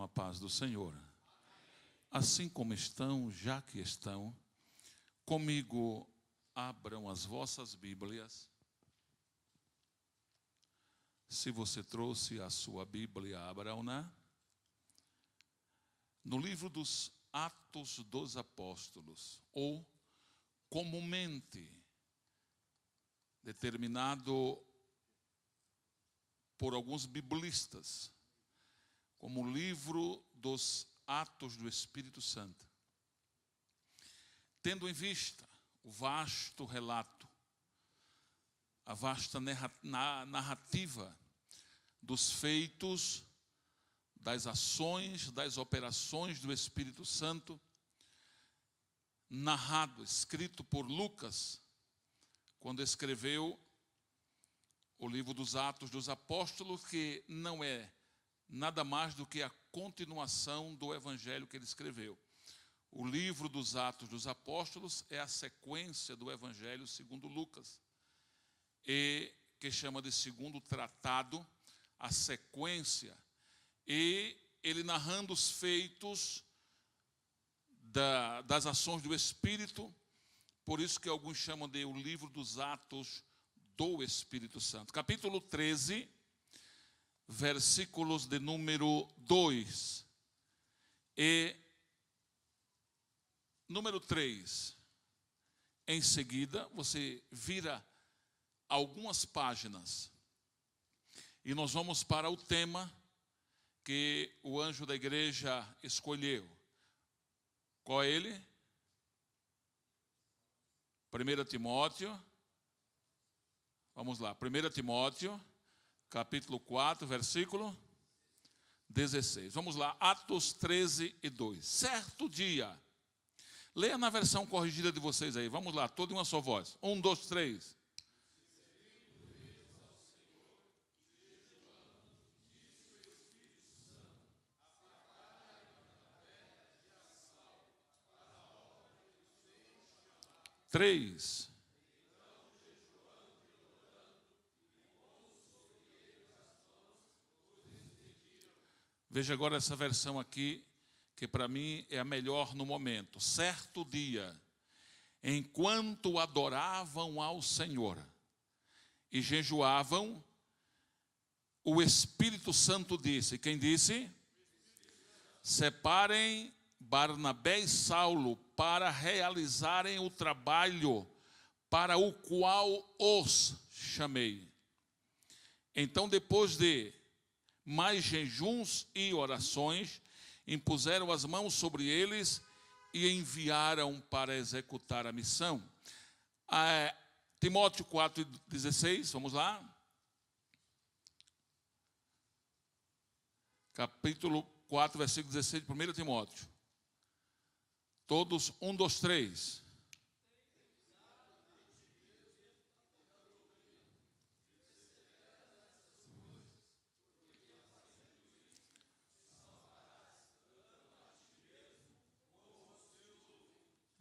a paz do Senhor. Assim como estão, já que estão, comigo abram as vossas Bíblias. Se você trouxe a sua Bíblia, abram-na. No livro dos Atos dos Apóstolos, ou comumente determinado por alguns biblistas como o livro dos Atos do Espírito Santo, tendo em vista o vasto relato, a vasta narrativa dos feitos, das ações, das operações do Espírito Santo, narrado, escrito por Lucas, quando escreveu o livro dos Atos dos Apóstolos, que não é nada mais do que a continuação do evangelho que ele escreveu. O livro dos Atos dos Apóstolos é a sequência do evangelho segundo Lucas, e que chama de segundo tratado, a sequência, e ele narrando os feitos das ações do Espírito, por isso que alguns chamam de o livro dos Atos do Espírito Santo. Capítulo 13, versículos de número 2 e número 3. Em seguida, você vira algumas páginas e nós vamos para o tema que o anjo da igreja escolheu. Qual é ele? 1 Timóteo. Vamos lá, 1 Timóteo, capítulo 4, versículo 16. Vamos lá, Atos 13 e 2. Certo dia, leia na versão corrigida de vocês aí, vamos lá, todo em uma só voz. 1, 2, 3. Três. Veja agora essa versão aqui, que para mim é a melhor no momento. Certo dia, enquanto adoravam ao Senhor e jejuavam, o Espírito Santo disse, quem disse? Separem Barnabé e Saulo para realizarem o trabalho para o qual os chamei. Então, depois de mais jejuns e orações, impuseram as mãos sobre eles e enviaram para executar a missão. Timóteo 4,16, vamos lá. Capítulo 4, versículo 16 de 1 Timóteo. Todos, 1, 2, 3.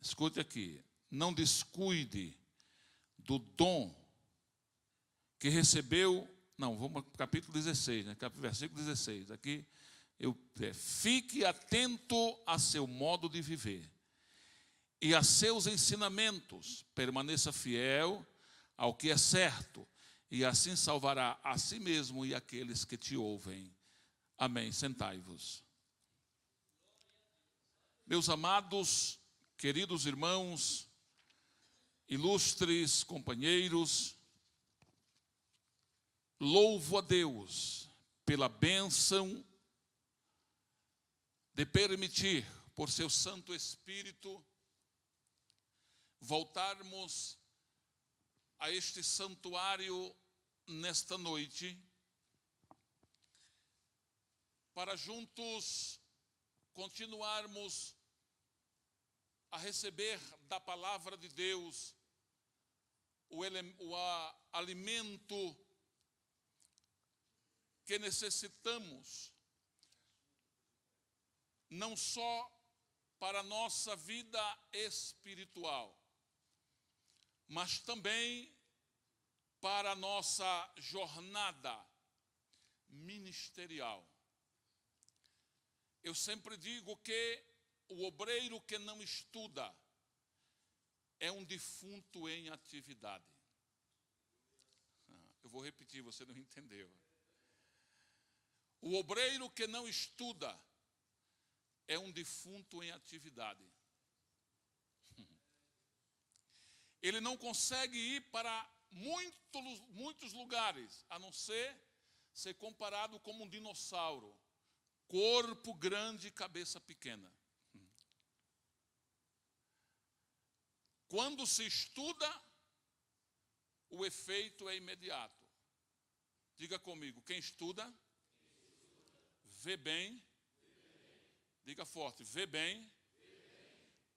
Escute aqui, não descuide do dom que recebeu, não, vamos para o capítulo 16, né? Versículo 16, aqui, fique atento a seu modo de viver e a seus ensinamentos, permaneça fiel ao que é certo, e assim salvará a si mesmo e aqueles que te ouvem. Amém, sentai-vos. Meus amados, queridos irmãos, ilustres companheiros, louvo a Deus pela bênção de permitir, por seu Santo Espírito, voltarmos a este santuário nesta noite, para juntos continuarmos a receber da palavra de Deus o alimento que necessitamos, não só para a nossa vida espiritual, mas também para a nossa jornada ministerial. Eu sempre digo que o obreiro que não estuda é um defunto em atividade. Eu vou repetir, você não entendeu. O obreiro que não estuda é um defunto em atividade. Ele não consegue ir para muitos lugares, a não ser comparado como um dinossauro. Corpo grande e cabeça pequena. Quando se estuda, o efeito é imediato. Diga comigo, quem estuda, vê bem, diga forte, vê bem,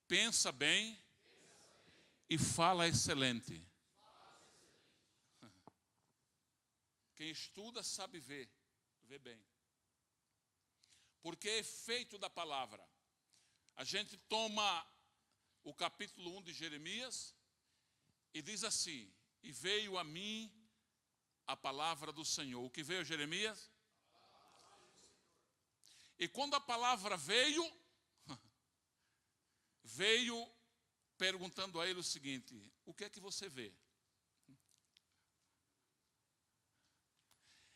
pensa bem e fala excelente. Quem estuda sabe ver, vê bem. Porque é efeito da palavra. A gente toma o capítulo 1 de Jeremias e diz assim: e veio a mim a palavra do Senhor. O que veio a Jeremias? E quando a palavra veio perguntando a ele o seguinte: o que é que você vê?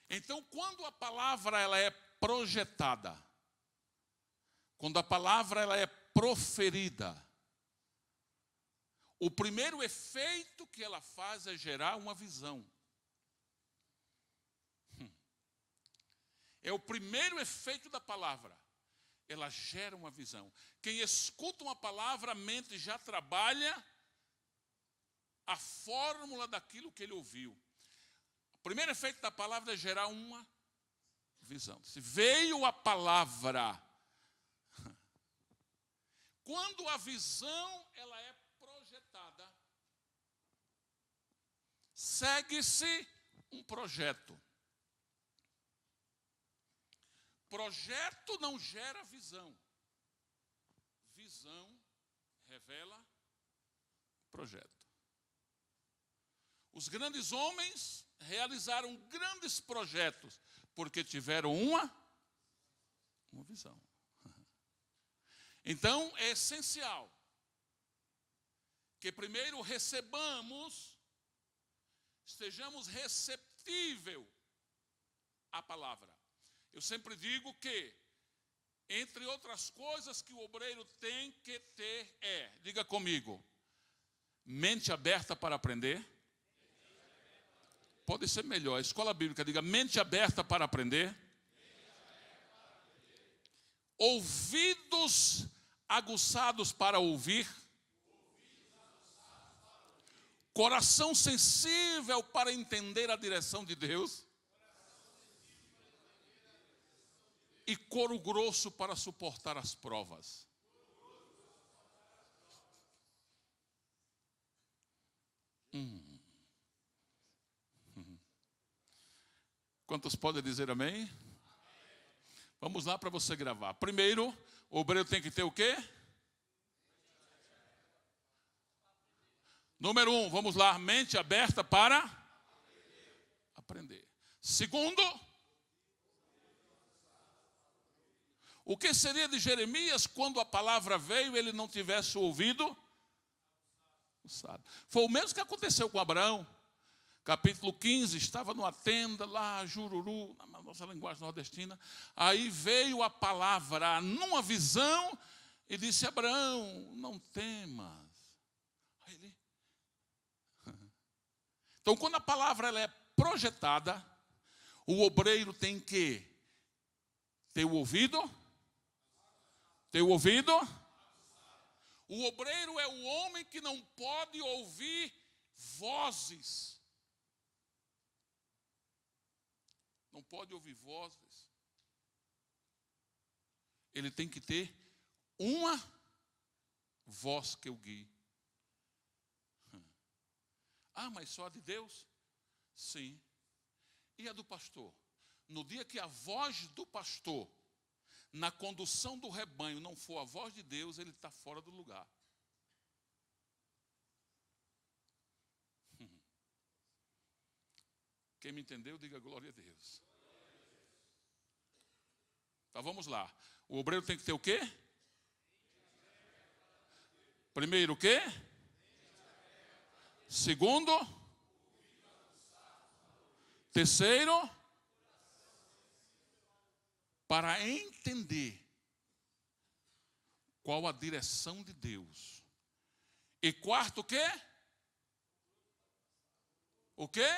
Então, quando a palavra ela é projetada, quando a palavra ela é proferida, o primeiro efeito que ela faz é gerar uma visão. É o primeiro efeito da palavra. Ela gera uma visão. Quem escuta uma palavra, a mente já trabalha a fórmula daquilo que ele ouviu. O primeiro efeito da palavra é gerar uma visão. Se veio a palavra, quando a visão ela é projetada, segue-se um projeto. Projeto não gera visão. Visão revela projeto. Os grandes homens realizaram grandes projetos porque tiveram uma visão. Então, é essencial que primeiro estejamos receptíveis à palavra. Eu sempre digo que, entre outras coisas que o obreiro tem que ter diga comigo, mente aberta para aprender. Pode ser melhor, a escola bíblica diga mente aberta para aprender. Ouvidos aguçados para ouvir. Coração sensível para entender a direção de Deus. E couro grosso para suportar as provas. Quantos podem dizer amém? Vamos lá para você gravar. Primeiro, o obreiro tem que ter o quê? Número 1, vamos lá, mente aberta para aprender. Segundo, o que seria de Jeremias quando a palavra veio e ele não tivesse o ouvido? Foi o mesmo que aconteceu com Abraão. Capítulo 15, estava numa tenda lá, Jururu, na nossa linguagem nordestina. Aí veio a palavra numa visão e disse: Abraão, não temas. Aí ele... Então, quando a palavra ela é projetada, o obreiro tem que ter o ouvido. Ter o ouvido. O obreiro é o homem que não pode ouvir vozes. Não pode ouvir vozes. Ele tem que ter uma voz que o guie. Ah, mas só a de Deus? Sim. E a do pastor? No dia que a voz do pastor, na condução do rebanho, não for a voz de Deus, ele está fora do lugar. Quem me entendeu, diga glória a Deus. Então vamos lá. O obreiro tem que ter o quê? Primeiro o quê? Segundo? Terceiro? Para entender qual a direção de Deus. E quarto o quê? O quê?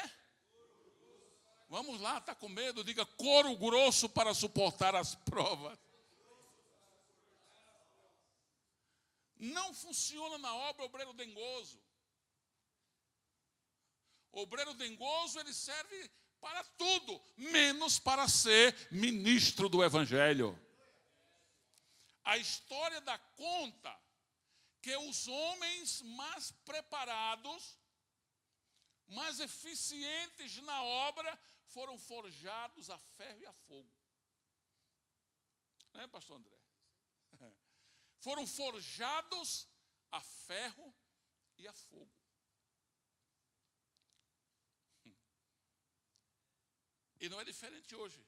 Vamos lá, está com medo? Diga couro grosso para suportar as provas. Não funciona na obra obreiro dengoso. Obreiro dengoso, ele serve para tudo, menos para ser ministro do Evangelho. A história dá conta que os homens mais preparados, mais eficientes na obra, foram forjados a ferro e a fogo. Não é, pastor André? Foram forjados a ferro e a fogo. E não é diferente hoje.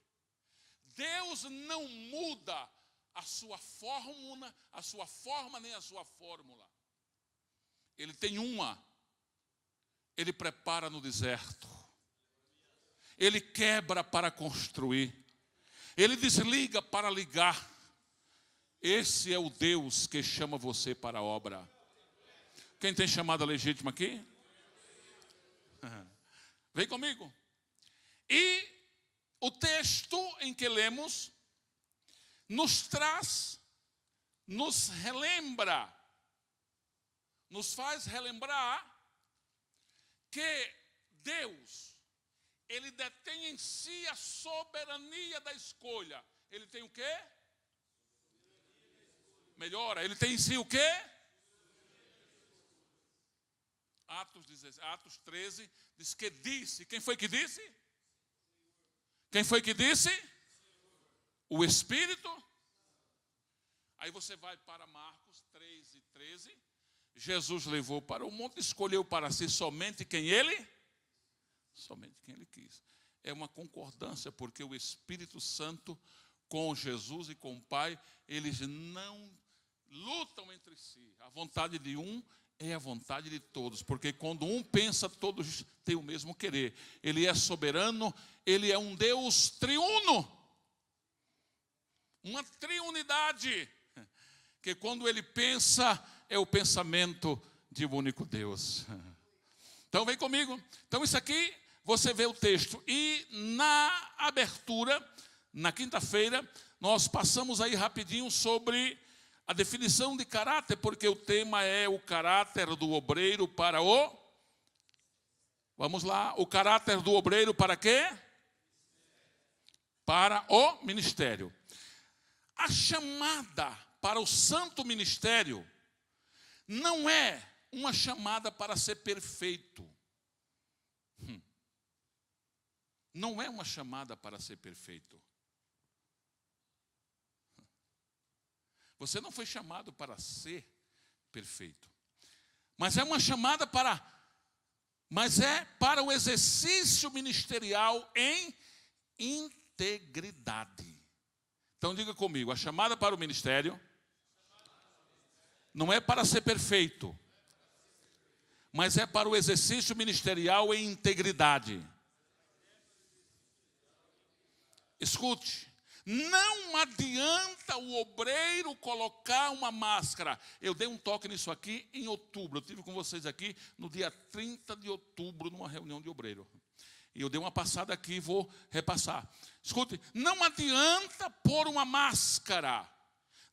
Deus não muda a sua forma nem a sua fórmula. Ele tem uma. Ele prepara no deserto. Ele quebra para construir. Ele desliga para ligar. Esse é o Deus que chama você para a obra. Quem tem chamada legítima aqui? Vem comigo. E o texto em que lemos nos traz, nos relembra, nos faz relembrar que Deus, Ele detém em si a soberania da escolha. Ele tem o quê? Melhora, Ele tem em si o quê? Atos 13 diz que disse. Quem foi que disse? Quem foi que disse? O Espírito. Aí você vai para Marcos 3:13. Jesus levou para o monte, escolheu para si somente quem ele quis. É uma concordância, porque o Espírito Santo com Jesus e com o Pai, eles não lutam entre si. A vontade de um é a vontade de todos, porque quando um pensa, todos têm o mesmo querer. Ele é soberano, Ele é um Deus triuno, uma triunidade, que quando Ele pensa, é o pensamento de um único Deus. Então vem comigo. Então isso aqui, você vê o texto. E na abertura, na quinta-feira, nós passamos aí rapidinho sobre a definição de caráter, porque o tema é o caráter do obreiro para o... Vamos lá, o caráter do obreiro para quê? Para o ministério. A chamada para o santo ministério não é uma chamada para ser perfeito. Não é uma chamada para ser perfeito. Você não foi chamado para ser perfeito. Mas é uma chamada para o exercício ministerial em integridade. Então diga comigo, a chamada para o ministério não é para ser perfeito, mas é para o exercício ministerial em integridade. Escute. Não adianta o obreiro colocar uma máscara. Eu dei um toque nisso aqui em outubro. Eu estive com vocês aqui no dia 30 de outubro, numa reunião de obreiro. E eu dei uma passada aqui e vou repassar. Escute, não adianta pôr uma máscara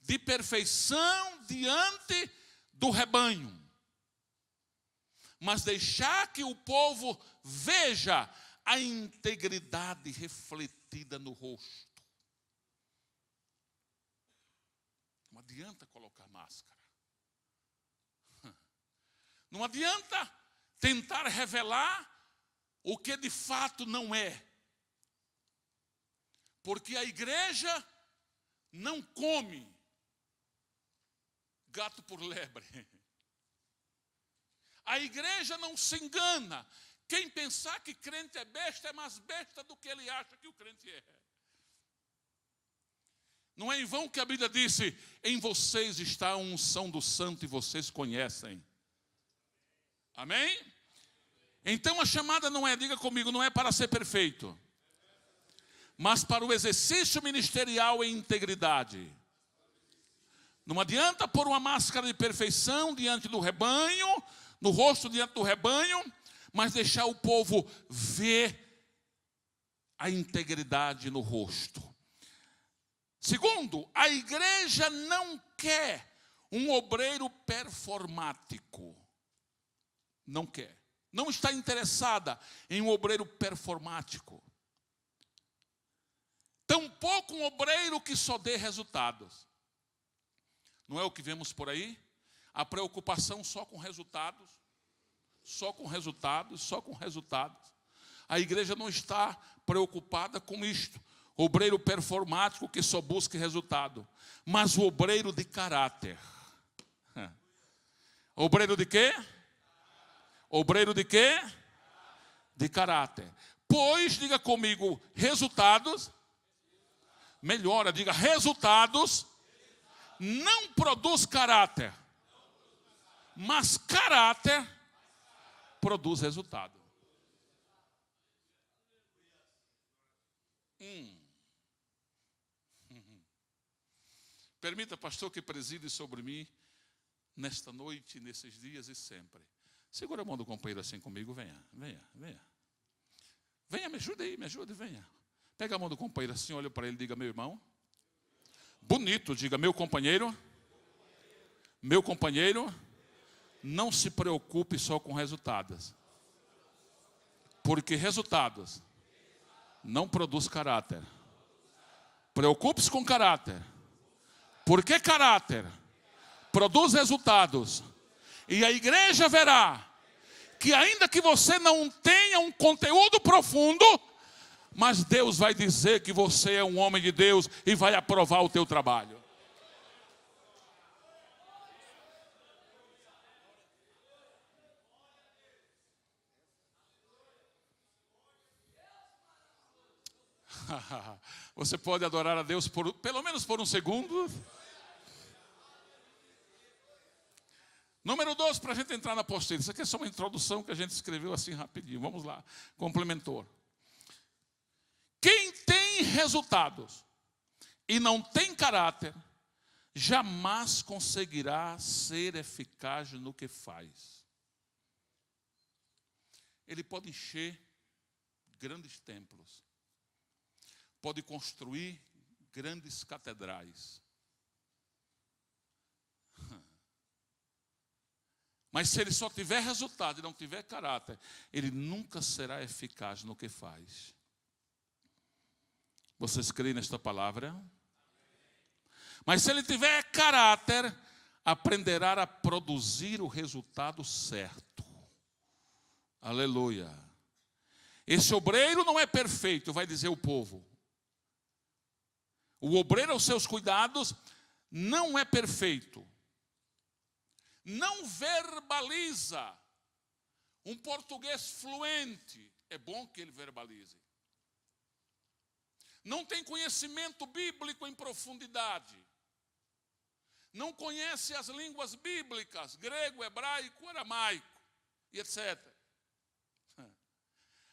de perfeição diante do rebanho, mas deixar que o povo veja a integridade refletida no rosto. Não adianta colocar máscara. Não adianta tentar revelar o que de fato não é. Porque a igreja não come gato por lebre. A igreja não se engana. Quem pensar que crente é besta, é mais besta do que ele acha que o crente é. Não é em vão que a Bíblia disse: em vocês está a unção do santo e vocês conhecem. Amém? Então a chamada não é, diga comigo, não é para ser perfeito, mas para o exercício ministerial em integridade. Não adianta pôr uma máscara de perfeição diante do rebanho, no rosto diante do rebanho, mas deixar o povo ver a integridade no rosto. Segundo, a igreja não quer um obreiro performático. Não quer. Não está interessada em um obreiro performático. Tampouco um obreiro que só dê resultados. Não é o que vemos por aí? A preocupação só com resultados. Só com resultados, só com resultados. A igreja não está preocupada com isto. Obreiro performático que só busca resultado. Mas o obreiro de caráter. Obreiro de quê? Obreiro de quê? De caráter. Pois, diga comigo, resultados. Melhora, diga, resultados não produz caráter. Mas caráter produz resultado. Permita, pastor, que preside sobre mim nesta noite, nesses dias e sempre. Segura a mão do companheiro assim comigo, venha. Venha, me ajude, venha. Pega a mão do companheiro assim, olha para ele e diga: meu irmão. Bonito, diga: meu companheiro, não se preocupe só com resultados. Porque resultados não produz caráter. Preocupe-se com caráter. Porque caráter produz resultados. E a igreja verá que ainda que você não tenha um conteúdo profundo, mas Deus vai dizer que você é um homem de Deus e vai aprovar o teu trabalho. Você pode adorar a Deus pelo menos por um segundo? Número 2, para a gente entrar na apostila. Isso aqui é só uma introdução que a gente escreveu assim rapidinho. Vamos lá, complementou. Quem tem resultados e não tem caráter, jamais conseguirá ser eficaz no que faz. Ele pode encher grandes templos. Pode construir grandes catedrais. Mas se ele só tiver resultado e não tiver caráter, ele nunca será eficaz no que faz. Vocês creem nesta palavra? Mas se ele tiver caráter, aprenderá a produzir o resultado certo. Aleluia. Esse obreiro não é perfeito, vai dizer o povo. O obreiro aos seus cuidados não é perfeito. Não verbaliza um português fluente. É bom que ele verbalize. Não tem conhecimento bíblico em profundidade. Não conhece as línguas bíblicas, grego, hebraico, aramaico, e etc.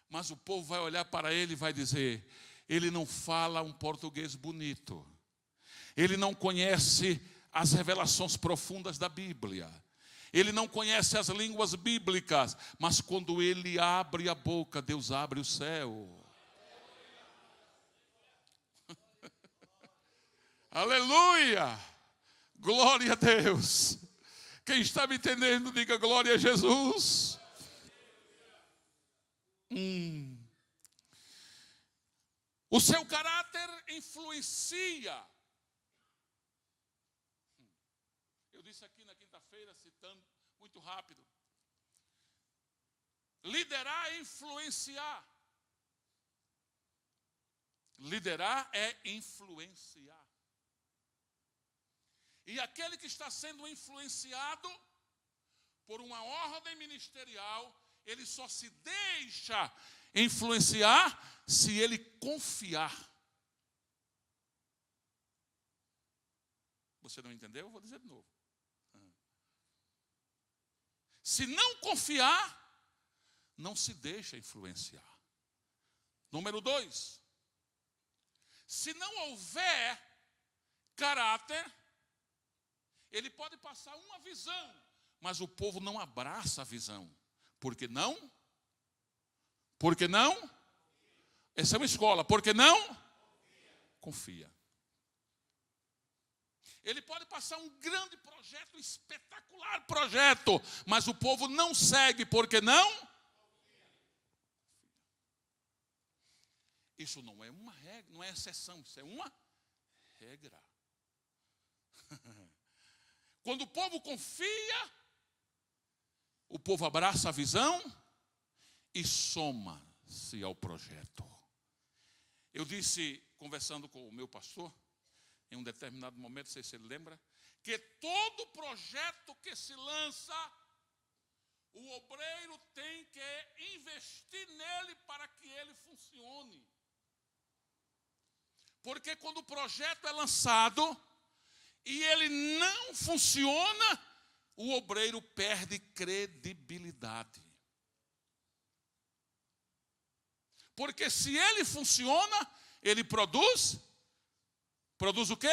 Mas o povo vai olhar para ele e vai dizer: ele não fala um português bonito. Ele não conhece as revelações profundas da Bíblia. Ele não conhece as línguas bíblicas, mas quando ele abre a boca, Deus abre o céu. Aleluia! Glória a Deus. Quem está me entendendo, diga glória a Jesus. O seu caráter influencia. Eu disse aqui na quinta-feira, citando muito rápido. Liderar é influenciar. Liderar é influenciar. E aquele que está sendo influenciado por uma ordem ministerial, ele só se deixa influenciar se ele confiar. Você não entendeu? Eu vou dizer de novo. Se não confiar, não se deixa influenciar. Número 2. Se não houver caráter, ele pode passar uma visão, mas o povo não abraça a visão. Por que não? Porque não? Essa é uma escola. Porque não? Confia. Ele pode passar um grande projeto, um espetacular projeto, mas o povo não segue. Porque não? Isso não é uma regra, não é exceção, isso é uma regra. Quando o povo confia, o povo abraça a visão e soma-se ao projeto. Eu disse, conversando com o meu pastor, em um determinado momento, não sei se ele lembra, que todo projeto que se lança, o obreiro tem que investir nele para que ele funcione. Porque quando o projeto é lançado e ele não funciona, o obreiro perde credibilidade. Porque se ele funciona, ele produz o quê?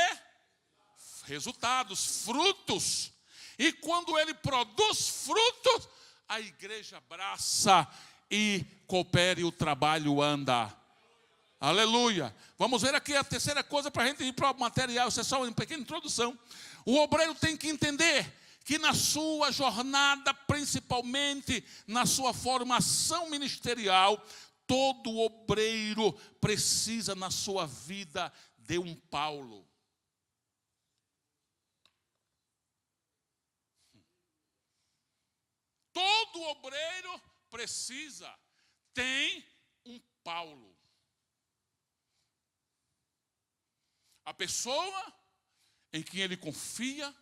Resultados, frutos. E quando ele produz frutos, a igreja abraça e coopera e o trabalho anda. Aleluia. Vamos ver aqui a terceira coisa para a gente ir para o material. Isso é só uma pequena introdução. O obreiro tem que entender que na sua jornada, principalmente na sua formação ministerial, todo obreiro precisa na sua vida de um Paulo. Todo obreiro precisa, tem um Paulo. A pessoa em quem ele confia,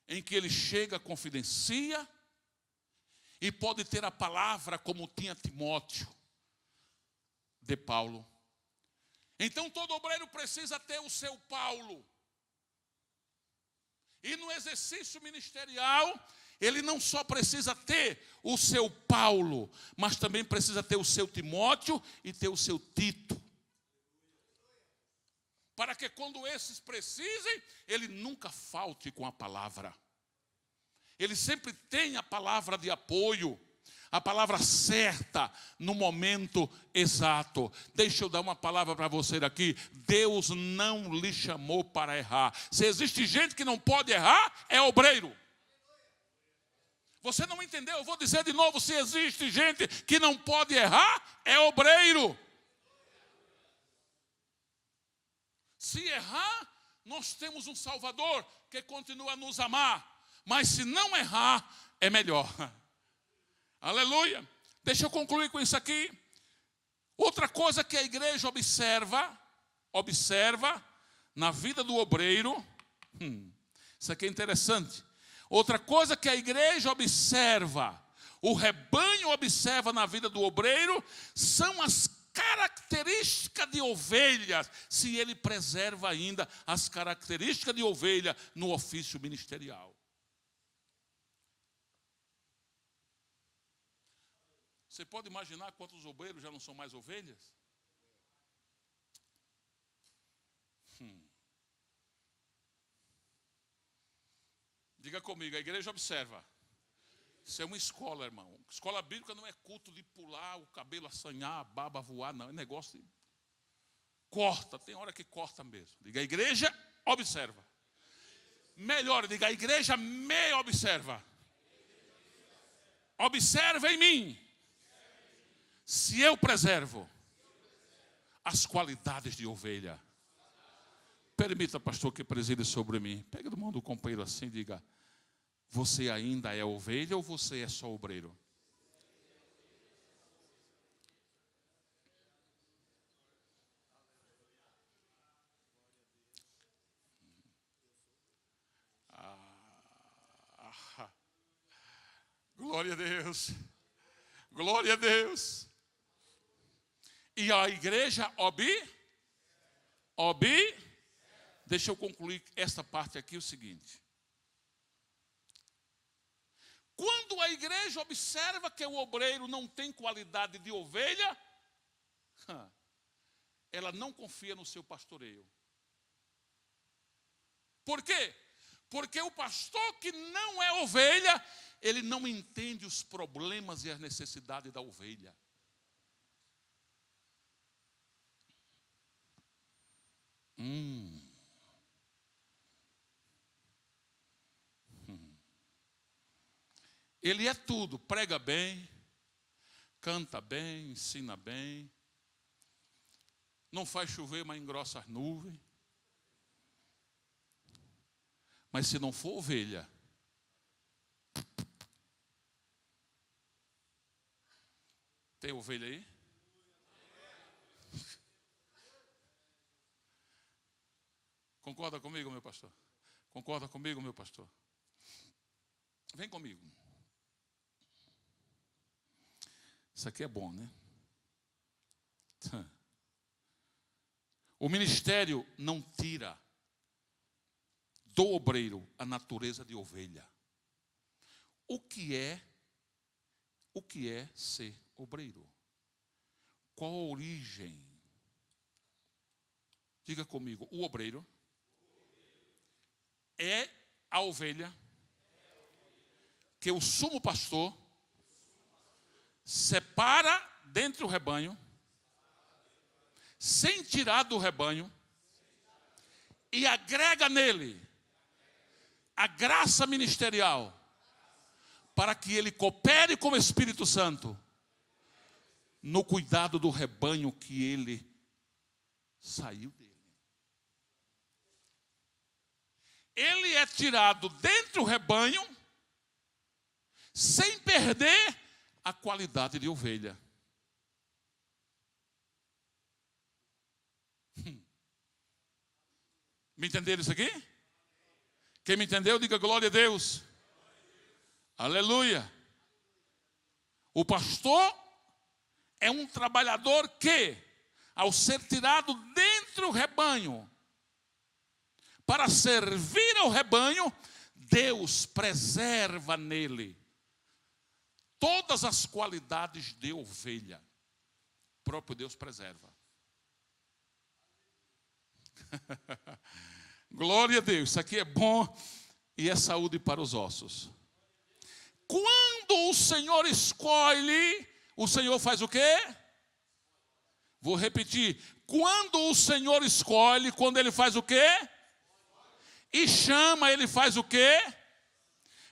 em que ele chega, confidencia, e pode ter a palavra como tinha Timóteo, de Paulo. Então todo obreiro precisa ter o seu Paulo. E no exercício ministerial, ele não só precisa ter o seu Paulo, mas também precisa ter o seu Timóteo e ter o seu Tito. Para que quando esses precisem, ele nunca falte com a palavra. Ele sempre tem a palavra de apoio, a palavra certa no momento exato. Deixa eu dar uma palavra para você aqui. Deus não lhe chamou para errar. Se existe gente que não pode errar, é obreiro. Você não entendeu? Eu vou dizer de novo, se existe gente que não pode errar, é obreiro. Se errar, nós temos um Salvador que continua a nos amar. Mas se não errar, é melhor. Aleluia. Deixa eu concluir com isso aqui. Outra coisa que a igreja observa na vida do obreiro. Isso aqui é interessante. Outra coisa que a igreja observa, o rebanho observa na vida do obreiro, são as características de ovelhas, se ele preserva ainda as características de ovelha no ofício ministerial. Você pode imaginar quantos obreiros já não são mais ovelhas? Diga comigo, a igreja observa. Isso é uma escola, irmão. Escola bíblica não é culto de pular, o cabelo assanhar, a baba voar, não. É negócio de corta, tem hora que corta mesmo. Diga, a igreja observa. Melhor, diga, a igreja me observa. Observa em mim. Se eu preservo as qualidades de ovelha. Permita, pastor, que preside sobre mim. Pega do mão do companheiro assim e diga, você ainda é ovelha ou você é só obreiro? Glória a Deus. Glória a Deus. E a igreja deixa eu concluir esta parte aqui, o seguinte. Quando a igreja observa que o obreiro não tem qualidade de ovelha, ela não confia no seu pastoreio. Por quê? Porque o pastor que não é ovelha, ele não entende os problemas e as necessidades da ovelha. Ele é tudo, prega bem, canta bem, ensina bem, não faz chover, mas engrossa as nuvens. Mas se não for ovelha, tem ovelha aí? Concorda comigo, meu pastor? Concorda comigo, meu pastor? Vem comigo. Isso aqui é bom, né? O ministério não tira do obreiro a natureza de ovelha. O que é ser obreiro? Qual a origem? Diga comigo, o obreiro é a ovelha que o sumo pastor separa dentre o rebanho, sem tirar do rebanho, e agrega nele a graça ministerial, para que ele coopere com o Espírito Santo no cuidado do rebanho que ele saiu dele. Ele é tirado dentre o rebanho, sem perder a qualidade de ovelha. Me entenderam isso aqui? Quem me entendeu, diga glória a Deus. Aleluia. O pastor é um trabalhador que, ao ser tirado dentro do rebanho, para servir ao rebanho, Deus preserva nele todas as qualidades de ovelha. O próprio Deus preserva. Glória a Deus, isso aqui é bom e é saúde para os ossos. Quando o Senhor escolhe, o Senhor faz o quê? Vou repetir. Quando o Senhor escolhe, quando Ele faz o quê? E chama, Ele faz o quê?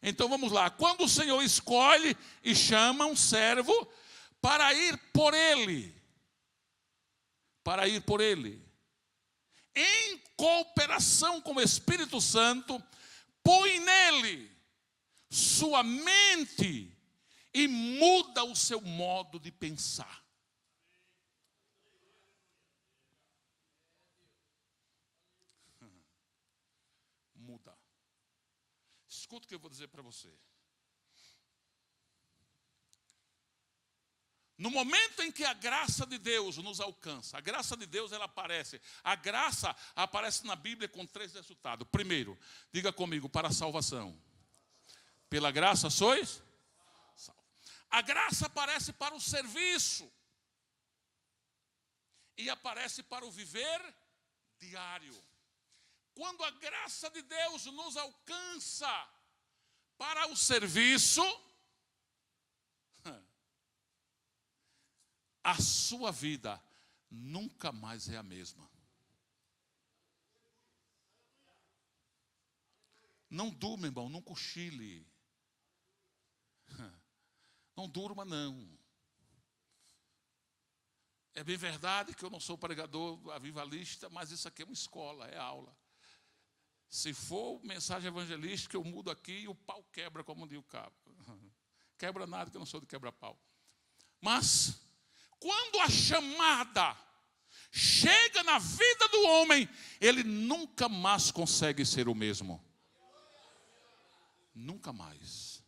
Então vamos lá. Quando o Senhor escolhe e chama um servo para ir por Ele. Para ir por Ele. Em cooperação com o Espírito Santo, põe nele sua mente e muda o seu modo de pensar. Muda. Escuta o que eu vou dizer para você. No momento em que a graça de Deus nos alcança, a graça de Deus ela aparece. A graça aparece na Bíblia com 3 resultados. Primeiro, diga comigo, para a salvação. Pela graça sois salvos. A graça aparece para o serviço. E aparece para o viver diário. Quando a graça de Deus nos alcança para o serviço, a sua vida nunca mais é a mesma. Não durma, irmão, não cochile. Não durma, não. É bem verdade que eu não sou pregador avivalista, mas isso aqui é uma escola, é aula. Se for mensagem evangelística, eu mudo aqui e o pau quebra, como diz o cabo. Quebra nada, que eu não sou de quebra-pau. Mas quando a chamada chega na vida do homem, ele nunca mais consegue ser o mesmo. Nunca mais.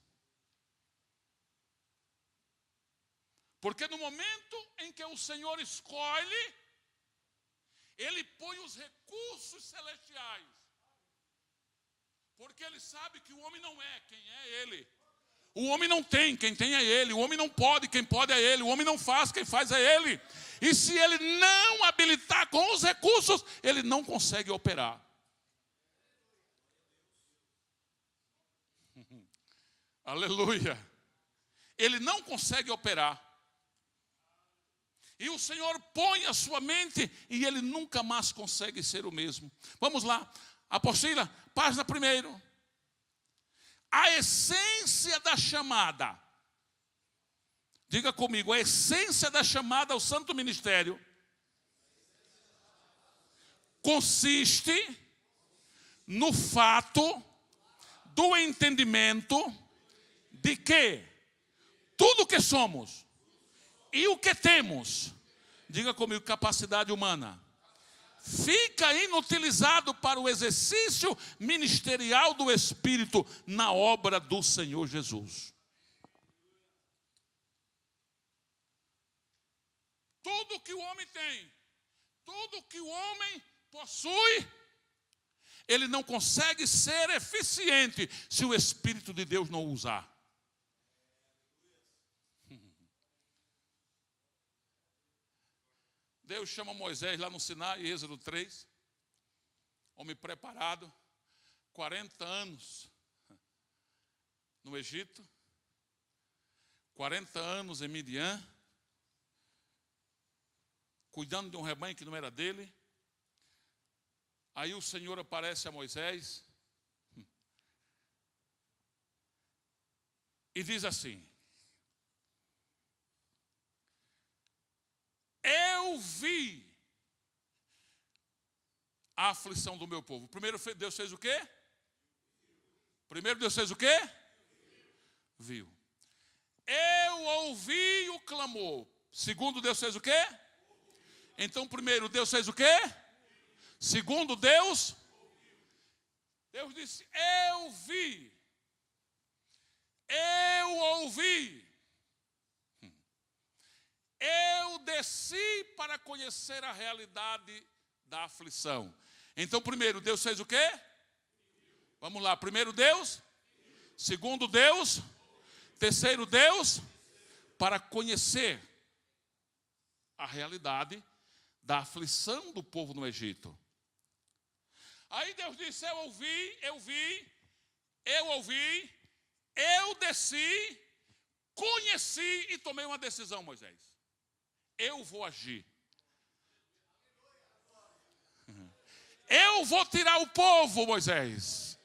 Porque no momento em que o Senhor escolhe, Ele põe os recursos celestiais. Porque ele sabe que o homem não é quem é ele. O homem não tem, quem tem é ele. O homem não pode, quem pode é ele. O homem não faz, quem faz é ele. E se ele não habilitar com os recursos, ele não consegue operar. Aleluia. Ele não consegue operar. E o Senhor põe a sua mente e ele nunca mais consegue ser o mesmo. Vamos lá. Apostila, página 1. A essência da chamada. Diga comigo, a essência da chamada ao santo ministério consiste no fato do entendimento de que tudo que somos e o que temos, diga comigo, capacidade humana, fica inutilizado para o exercício ministerial do Espírito na obra do Senhor Jesus. Tudo que o homem tem, tudo que o homem possui, ele não consegue ser eficiente se o Espírito de Deus não o usar. Deus chama Moisés lá no Sinai, Êxodo 3, homem preparado, 40 anos no Egito, 40 anos em Midian, cuidando de um rebanho que não era dele. Aí o Senhor aparece a Moisés e diz assim: eu vi a aflição do meu povo. Primeiro Deus fez o quê? Primeiro Deus fez o quê? Viu. Eu ouvi o clamor. Segundo Deus fez o quê? Então primeiro Deus fez o quê? Segundo Deus disse, eu vi. Eu ouvi. Eu desci para conhecer a realidade da aflição. Então, primeiro, Deus fez o quê? Vamos lá. Primeiro, Deus. Segundo, Deus. Terceiro, Deus. Para conhecer a realidade da aflição do povo no Egito. Aí Deus disse, eu ouvi, eu vi, eu ouvi, eu desci, conheci e tomei uma decisão, Moisés. Eu vou agir. Eu vou tirar o povo, Moisés.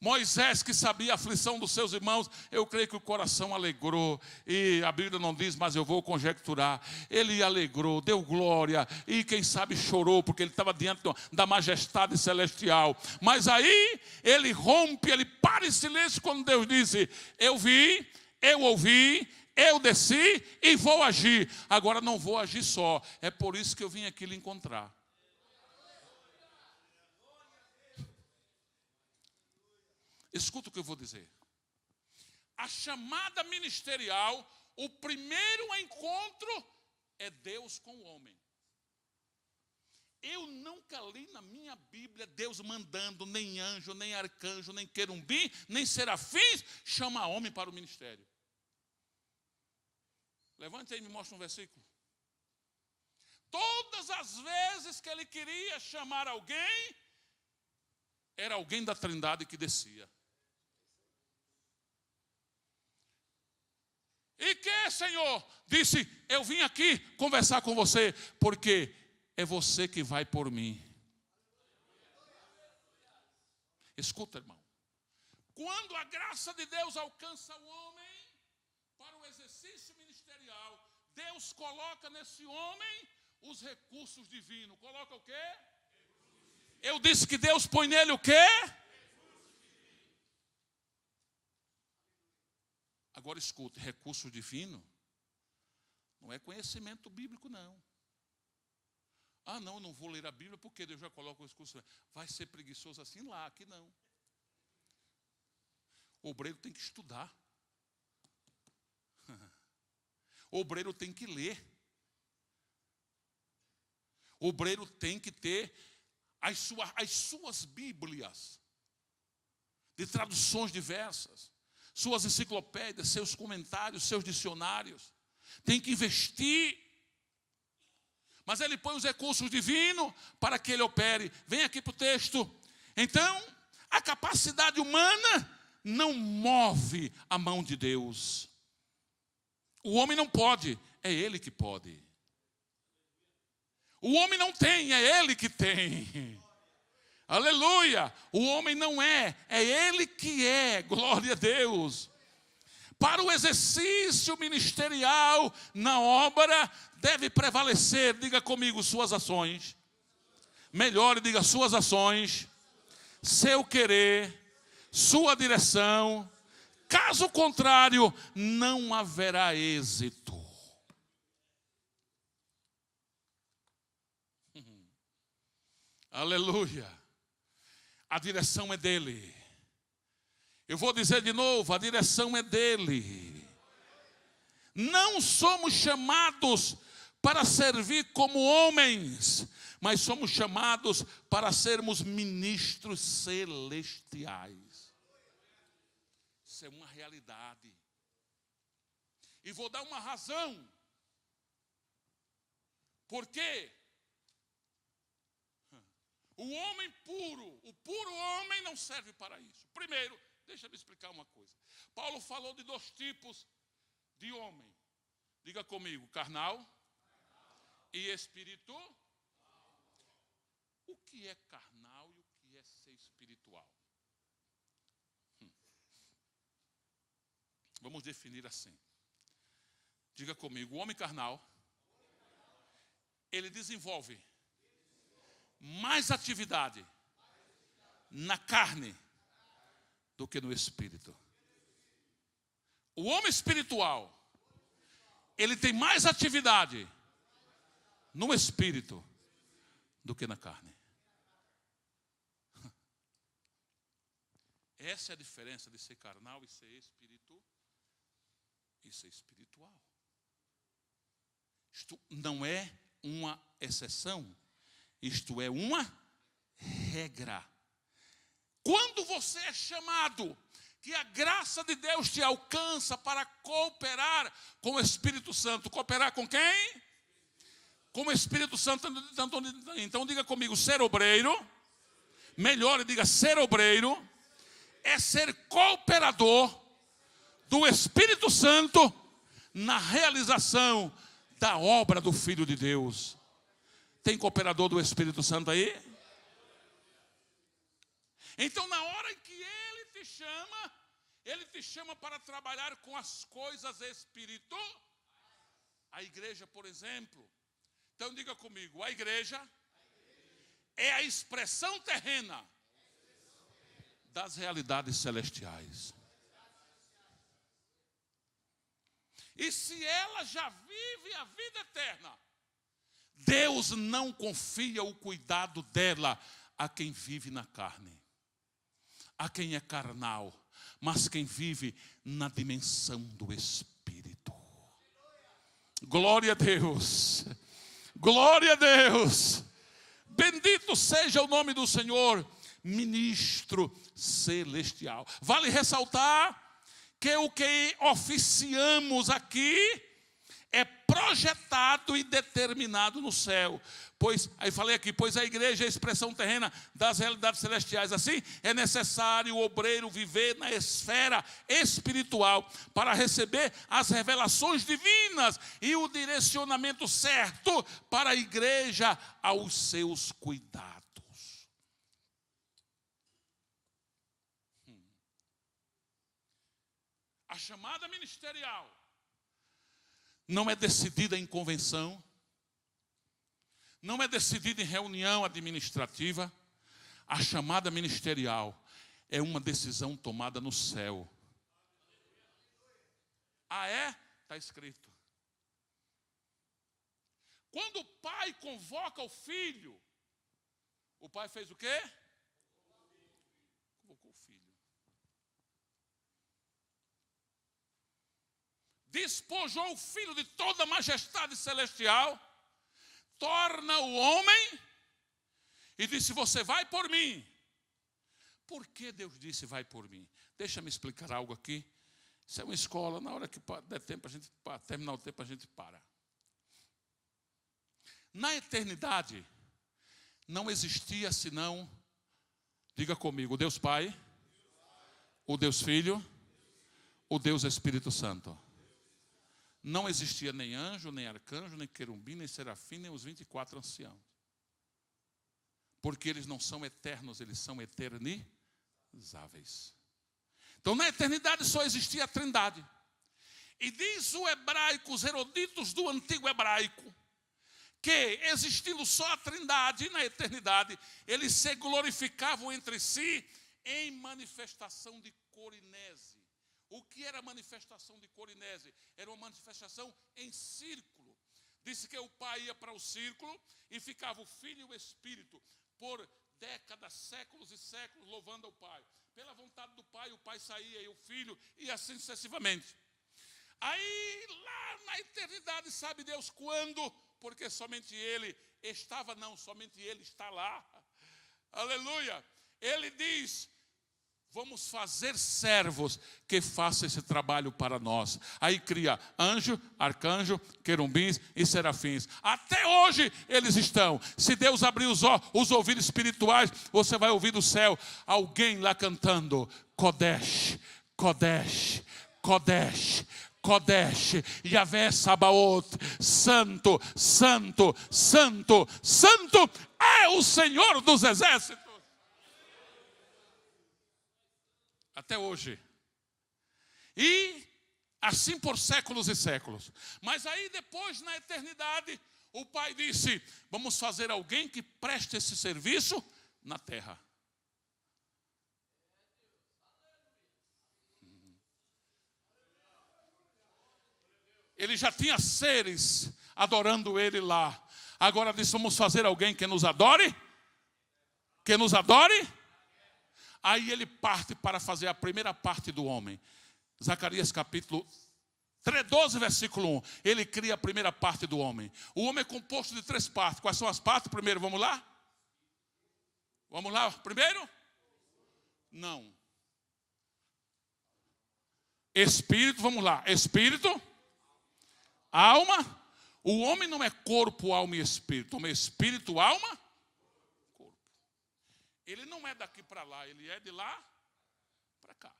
Moisés, que sabia a aflição dos seus irmãos, eu creio que o coração alegrou. E a Bíblia não diz, mas eu vou conjecturar. Ele alegrou, deu glória. E quem sabe chorou, porque ele estava diante da majestade celestial. Mas aí, ele rompe, ele para em silêncio quando Deus disse, eu vi, eu ouvi, eu desci e vou agir. Agora não vou agir só. É por isso que eu vim aqui lhe encontrar. Escuta o que eu vou dizer. A chamada ministerial, o primeiro encontro é Deus com o homem. Eu nunca li na minha Bíblia Deus mandando nem anjo, nem arcanjo, nem querubim, nem serafins chamar homem para o ministério. Levante aí e me mostra um versículo. Todas as vezes que ele queria chamar alguém, era alguém da Trindade que descia. E que, Senhor? Disse, eu vim aqui conversar com você, porque é você que vai por mim. Escuta, irmão. Quando a graça de Deus alcança o homem para o exercício ministerial, Deus coloca nesse homem os recursos divinos. Coloca o quê? Eu disse que Deus põe nele o quê? Agora escute, recurso divino não é conhecimento bíblico, não. Ah, não, eu não vou ler a Bíblia porque Deus já coloca o recurso. Vai ser preguiçoso assim lá, aqui não. O obreiro tem que estudar. O obreiro tem que ler. O obreiro tem que ter as suas Bíblias, de traduções diversas, suas enciclopédias, seus comentários, seus dicionários. Tem que investir. Mas ele põe os recursos divinos para que ele opere. Vem aqui para o texto. Então, a capacidade humana não move a mão de Deus. O homem não pode, é Ele que pode. O homem não tem, é Ele que tem. Aleluia! O homem não é Ele que é. Glória a Deus. Para o exercício ministerial na obra, deve prevalecer, diga comigo, suas ações. Melhore, diga suas ações, seu querer, sua direção. Caso contrário, não haverá êxito. Aleluia. A direção é dele. Eu vou dizer de novo, a direção é dele. Não somos chamados para servir como homens, mas somos chamados para sermos ministros celestiais. Isso é uma realidade. E vou dar uma razão. Por quê? O homem puro, o puro homem não serve para isso. Primeiro, deixa eu me explicar uma coisa. Paulo falou de 2 tipos de homem. Diga comigo, carnal e espírito. O que é carnal e o que é ser espiritual? Vamos definir assim. Diga comigo, o homem carnal, ele desenvolve mais atividade na carne do que no espírito. O homem espiritual, ele tem mais atividade no espírito do que na carne. Essa é a diferença de ser carnal e ser espiritual. Isto não é uma exceção, isto é uma regra. Quando você é chamado, que a graça de Deus te alcança para cooperar com o Espírito Santo. Cooperar com quem? Com o Espírito Santo. Então diga comigo, ser obreiro, melhor diga ser obreiro, é ser cooperador do Espírito Santo na realização da obra do Filho de Deus. Tem cooperador do Espírito Santo aí? Então, na hora em que Ele te chama para trabalhar com as coisas espirituais. A igreja, por exemplo. Então, diga comigo, a igreja é a expressão terrena das realidades celestiais. E se ela já vive a vida eterna, Deus não confia o cuidado dela a quem vive na carne, a quem é carnal, mas quem vive na dimensão do Espírito. Glória a Deus, glória a Deus, bendito seja o nome do Senhor, ministro celestial. Vale ressaltar que o que oficiamos aqui é projetado e determinado no céu. Pois, aí falei aqui, pois a igreja é a expressão terrena das realidades celestiais. Assim, é necessário o obreiro viver na esfera espiritual para receber as revelações divinas e o direcionamento certo para a igreja aos seus cuidados. A chamada ministerial não é decidida em convenção, não é decidida em reunião administrativa. A chamada ministerial é uma decisão tomada no céu. Ah, é? Está escrito. Quando o pai convoca o filho, o pai fez o quê? Convocou o filho. Despojou o filho de toda a majestade celestial, torna o homem e disse: você vai por mim. Por que Deus disse vai por mim? Deixa-me explicar algo aqui. Isso é uma escola, na hora que der tempo, a gente terminar o tempo, a gente para. Na eternidade, não existia senão, diga comigo, o Deus Pai, o Deus Filho, o Deus Espírito Santo. Não existia nem anjo, nem arcanjo, nem querubim, nem serafim, nem os 24 anciãos. Porque eles não são eternos, eles são eternizáveis. Então, na eternidade só existia a Trindade. E diz o hebraico, os eruditos do antigo hebraico, que existindo só a Trindade na eternidade, eles se glorificavam entre si em manifestação de corinese. O que era manifestação de corinese? Era uma manifestação em círculo. Disse que o pai ia para o círculo e ficava o filho e o espírito por décadas, séculos e séculos louvando ao pai. Pela vontade do pai, o pai saía e o filho, e assim sucessivamente. Aí, lá na eternidade, sabe Deus quando? Porque somente ele estava, não, somente ele está lá. Aleluia. Ele diz: vamos fazer servos que façam esse trabalho para nós. Aí cria anjo, arcanjo, querumbins e serafins. Até hoje eles estão. Se Deus abrir os ouvidos espirituais, você vai ouvir do céu alguém lá cantando: Kodesh, Kodesh, Kodesh, Kodesh, Yahvé Sabaoth, Santo, Santo, Santo, Santo é o Senhor dos exércitos. Até hoje. E assim por séculos e séculos. Mas aí depois, na eternidade, o pai disse: vamos fazer alguém que preste esse serviço na terra. Ele já tinha seres adorando ele lá. Agora disse: vamos fazer alguém que nos adore? Que nos adore? Aí ele parte para fazer a primeira parte do homem. Zacarias capítulo 12, versículo 1. Ele cria a primeira parte do homem. O homem é composto de 3 partes. Quais são as partes? Primeiro, vamos lá? Vamos lá? Primeiro? Não. Espírito, vamos lá. Espírito, alma. O homem não é corpo, alma e espírito. O homem é espírito, alma. Ele não é daqui para lá, ele é de lá para cá.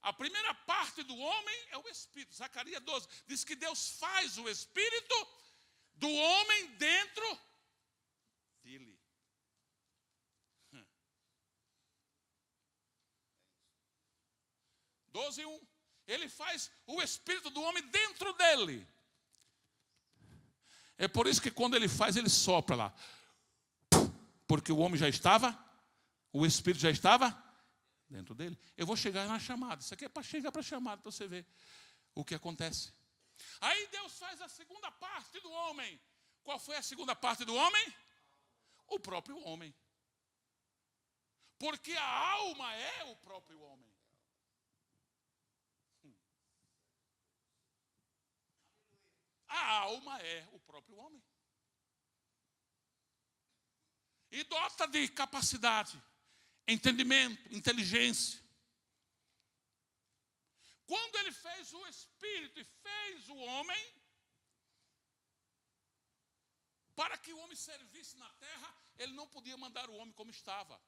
A primeira parte do homem é o espírito. Zacarias 12 diz que Deus faz o espírito do homem dentro dele. 12:1. Ele faz o espírito do homem dentro dele. É por isso que quando ele faz, ele sopra lá. Porque o homem já estava... O Espírito já estava dentro dele. Eu vou chegar na chamada. Isso aqui é para chegar para a chamada, para você ver o que acontece. Aí Deus faz a segunda parte do homem. Qual foi a segunda parte do homem? O próprio homem. Porque a alma é o próprio homem. A alma é o próprio homem. E dota de capacidade, entendimento, inteligência. Quando ele fez o espírito e fez o homem, para que o homem servisse na terra, ele não podia mandar o homem como estava.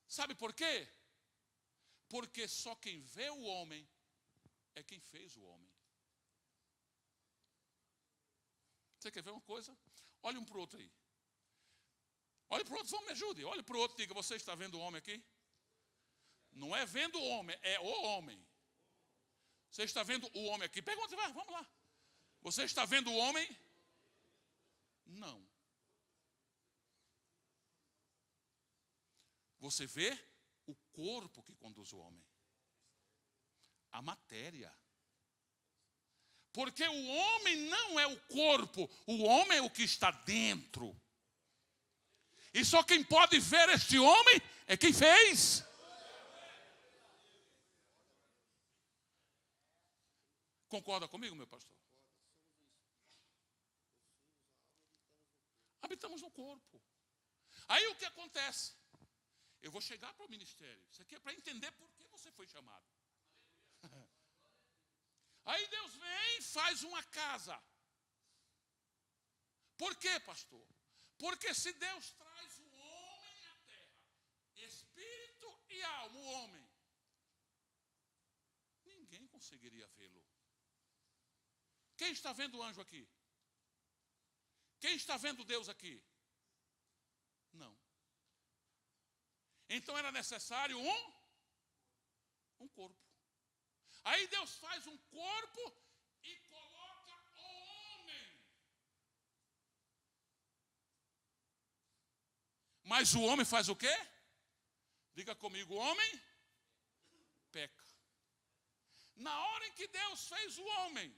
Sabe por quê? Porque só quem vê o homem é quem fez o homem. Você quer ver uma coisa? Olhe um para o outro aí. Olhe para o outro, vamos, me ajude. Olhe para o outro e diga: você está vendo o homem aqui? Não é vendo o homem, é o homem. Você está vendo o homem aqui? Pergunta, vai, vamos lá. Você está vendo o homem? Não. Você vê o corpo que conduz o homem. A matéria. Porque o homem não é o corpo, o homem é o que está dentro. E só quem pode ver este homem é quem fez. Concorda comigo, meu pastor? habitamos no corpo. Aí o que acontece? Eu vou chegar para o ministério. Isso aqui é para entender por que você foi chamado. Aí Deus vem e faz uma casa. Por quê, pastor? Porque se Deus traz o homem à terra, espírito e alma, o homem, ninguém conseguiria vê-lo. Quem está vendo o anjo aqui? Quem está vendo Deus aqui? Não. Então era necessário um corpo. Aí Deus faz um corpo e coloca o homem. Mas o homem faz o quê? Diga comigo, o homem peca. Na hora em que Deus fez o homem,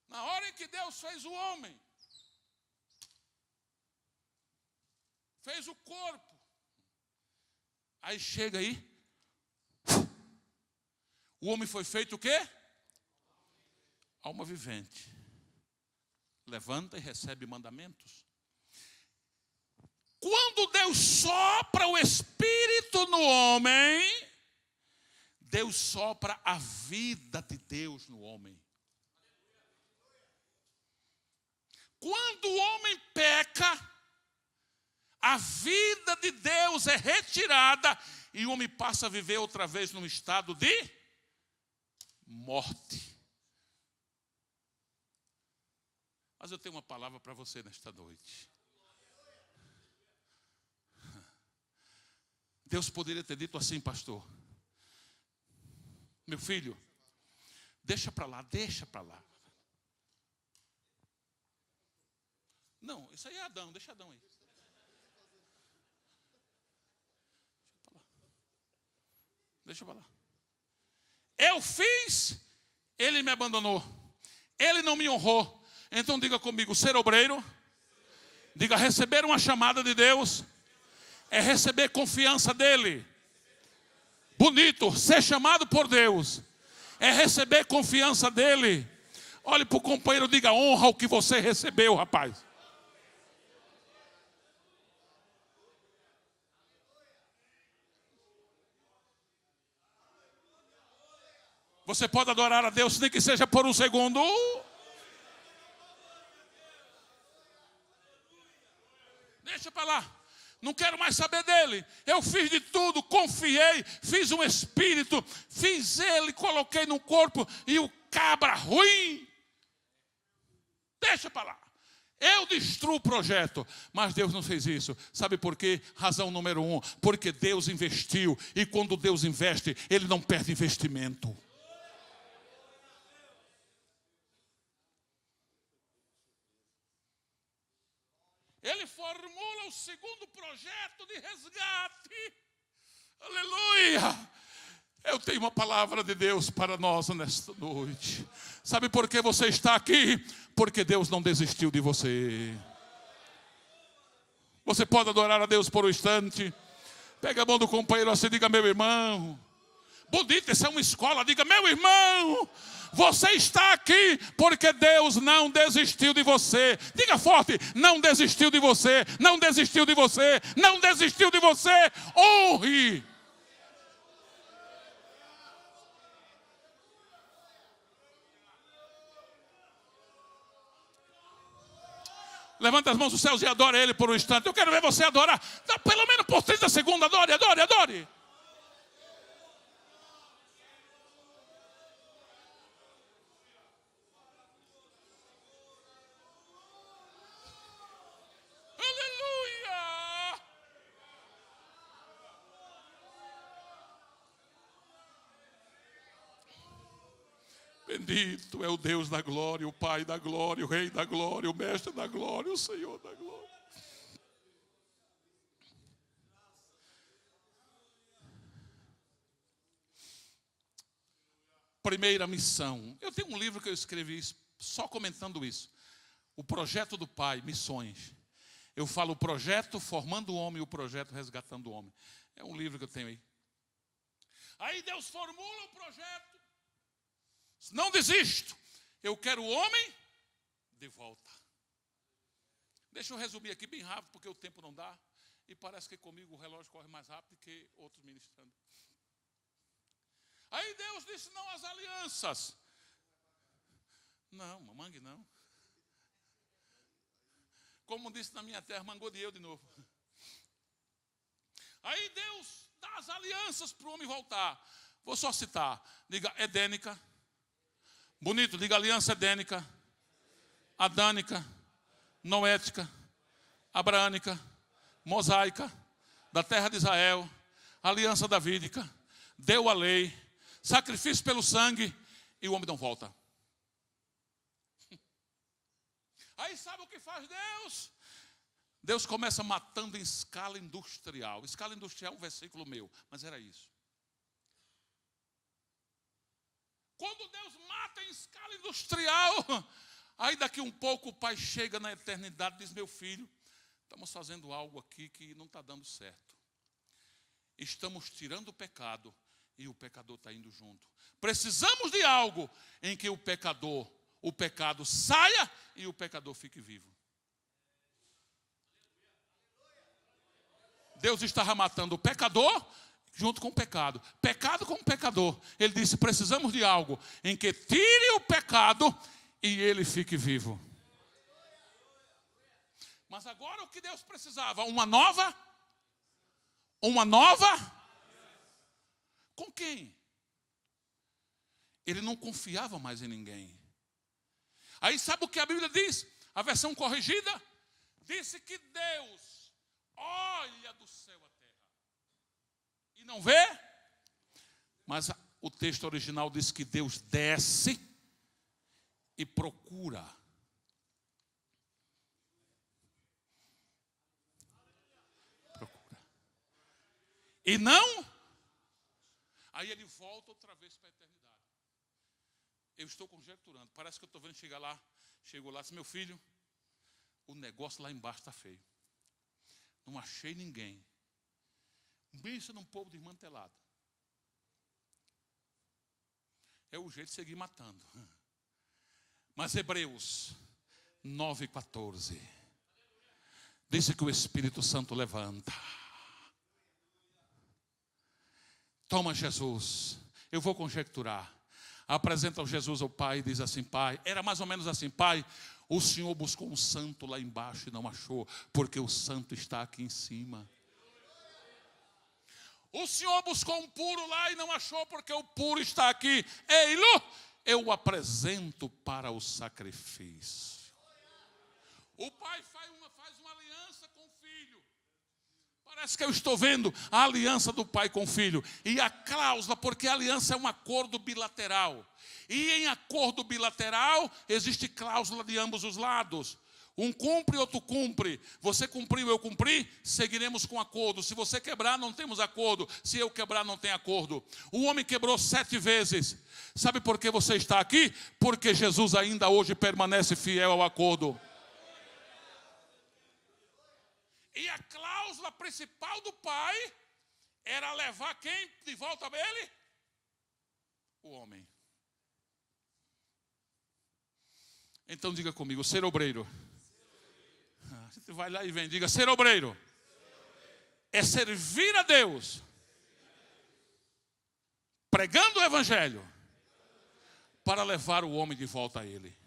na hora em que Deus fez o homem, fez o corpo, aí chega aí, o homem foi feito o quê? Alma vivente. Levanta e recebe mandamentos. Quando Deus sopra o Espírito no homem, Deus sopra a vida de Deus no homem. Quando o homem peca, a vida de Deus é retirada e o homem passa a viver outra vez num estado de morte. Mas eu tenho uma palavra para você nesta noite. Deus poderia ter dito assim, pastor: meu filho, deixa para lá, deixa para lá. Não, isso aí é Adão, deixa Adão aí. Deixa para lá. Eu fiz, ele me abandonou. Ele não me honrou. Então diga comigo, ser obreiro. Diga, receber uma chamada de Deus é receber confiança dele. Bonito, ser chamado por Deus é receber confiança dele. Olhe para o companheiro e diga, honra o que você recebeu, rapaz. Você pode adorar a Deus, nem que seja por um segundo. Deixa para lá. Não quero mais saber dele. Eu fiz de tudo, confiei, fiz um espírito, fiz ele, coloquei no corpo e o cabra ruim. Deixa para lá. Eu destruo o projeto, mas Deus não fez isso. Sabe por quê? Razão número 1, porque Deus investiu e quando Deus investe, Ele não perde investimento. Ele formula o segundo projeto de resgate. Aleluia! Eu tenho uma palavra de Deus para nós nesta noite. Sabe por que você está aqui? Porque Deus não desistiu de você. Você pode adorar a Deus por um instante. Pega a mão do companheiro assim, diga, meu irmão. Bonito, essa é uma escola, diga, meu irmão. Você está aqui porque Deus não desistiu de você. Diga forte, não desistiu de você, não desistiu de você, não desistiu de você. Honre. Levanta as mãos dos céus e adora Ele por um instante. Eu quero ver você adorar. Pelo menos por 30 segundos, adore, adore, adore. Bendito é o Deus da glória, o Pai da glória, o Rei da glória, o Mestre da glória, o Senhor da glória. Primeira missão. Eu tenho um livro que eu escrevi só comentando isso. O projeto do Pai, missões. Eu falo o projeto formando o homem e o projeto resgatando o homem. É um livro que eu tenho aí. Aí Deus formula o projeto. Não desisto. Eu quero o homem de volta. Deixa eu resumir aqui bem rápido, porque o tempo não dá. E parece que comigo o relógio corre mais rápido que outros ministrando. Aí Deus disse não às alianças. Não, mangue não. Como disse na minha terra, mangou de eu de novo. Aí Deus dá as alianças para o homem voltar. Vou só citar. Diga edênica. Bonito, diga aliança edênica. Adânica. Noética. Abraânica. Mosaica. Da terra de Israel. Aliança davídica. Deu a lei. Sacrifício pelo sangue. E o homem não volta. Aí sabe o que faz Deus? Deus começa matando em escala industrial. Escala industrial é um versículo meu, mas era isso. Quando Deus mata em escala industrial, aí daqui um pouco o pai chega na eternidade e diz, meu filho, estamos fazendo algo aqui que não está dando certo. Estamos tirando o pecado e o pecador está indo junto. Precisamos de algo em que o pecado saia e o pecador fique vivo. Deus estava matando o pecador junto com o pecado. Pecado com o pecador. Ele disse, precisamos de algo em que tire o pecado e ele fique vivo. Mas agora o que Deus precisava? Uma nova? Com quem? Ele não confiava mais em ninguém. Aí sabe o que a Bíblia diz? A versão corrigida disse que Deus olha do céu à terra e não vê, mas o texto original diz que Deus desce e procura. E não, aí ele volta outra vez para a eternidade. Eu estou conjecturando, parece que eu estou vendo chegar lá, chegou lá, disse, meu filho, o negócio lá embaixo está feio. Não achei ninguém. Pensa num povo desmantelado. É o jeito de seguir matando. Mas Hebreus 9:14 diz que o Espírito Santo levanta. Toma Jesus. Eu vou conjecturar. Apresenta Jesus ao Pai e diz assim, Pai, era mais ou menos assim, Pai, o Senhor buscou um santo lá embaixo e não achou, porque o santo está aqui em cima. O Senhor buscou um puro lá e não achou, porque o puro está aqui. Ei-lo, eu o apresento para o sacrifício. O Pai faz uma aliança com o Filho. Parece que eu estou vendo a aliança do Pai com o Filho. E a cláusula, porque a aliança é um acordo bilateral. E em acordo bilateral, existe cláusula de ambos os lados. Um cumpre, outro cumpre. Você cumpriu, eu cumpri, seguiremos com acordo. Se você quebrar, não temos acordo. Se eu quebrar, não tem acordo. O homem quebrou 7 vezes. Sabe por que você está aqui? Porque Jesus ainda hoje permanece fiel ao acordo. E a cláusula principal do Pai era levar quem de volta a ele? O homem. Então diga comigo, ser obreiro. A gente vai lá e vem, diga, ser obreiro é servir a Deus, pregando o Evangelho, para levar o homem de volta a Ele.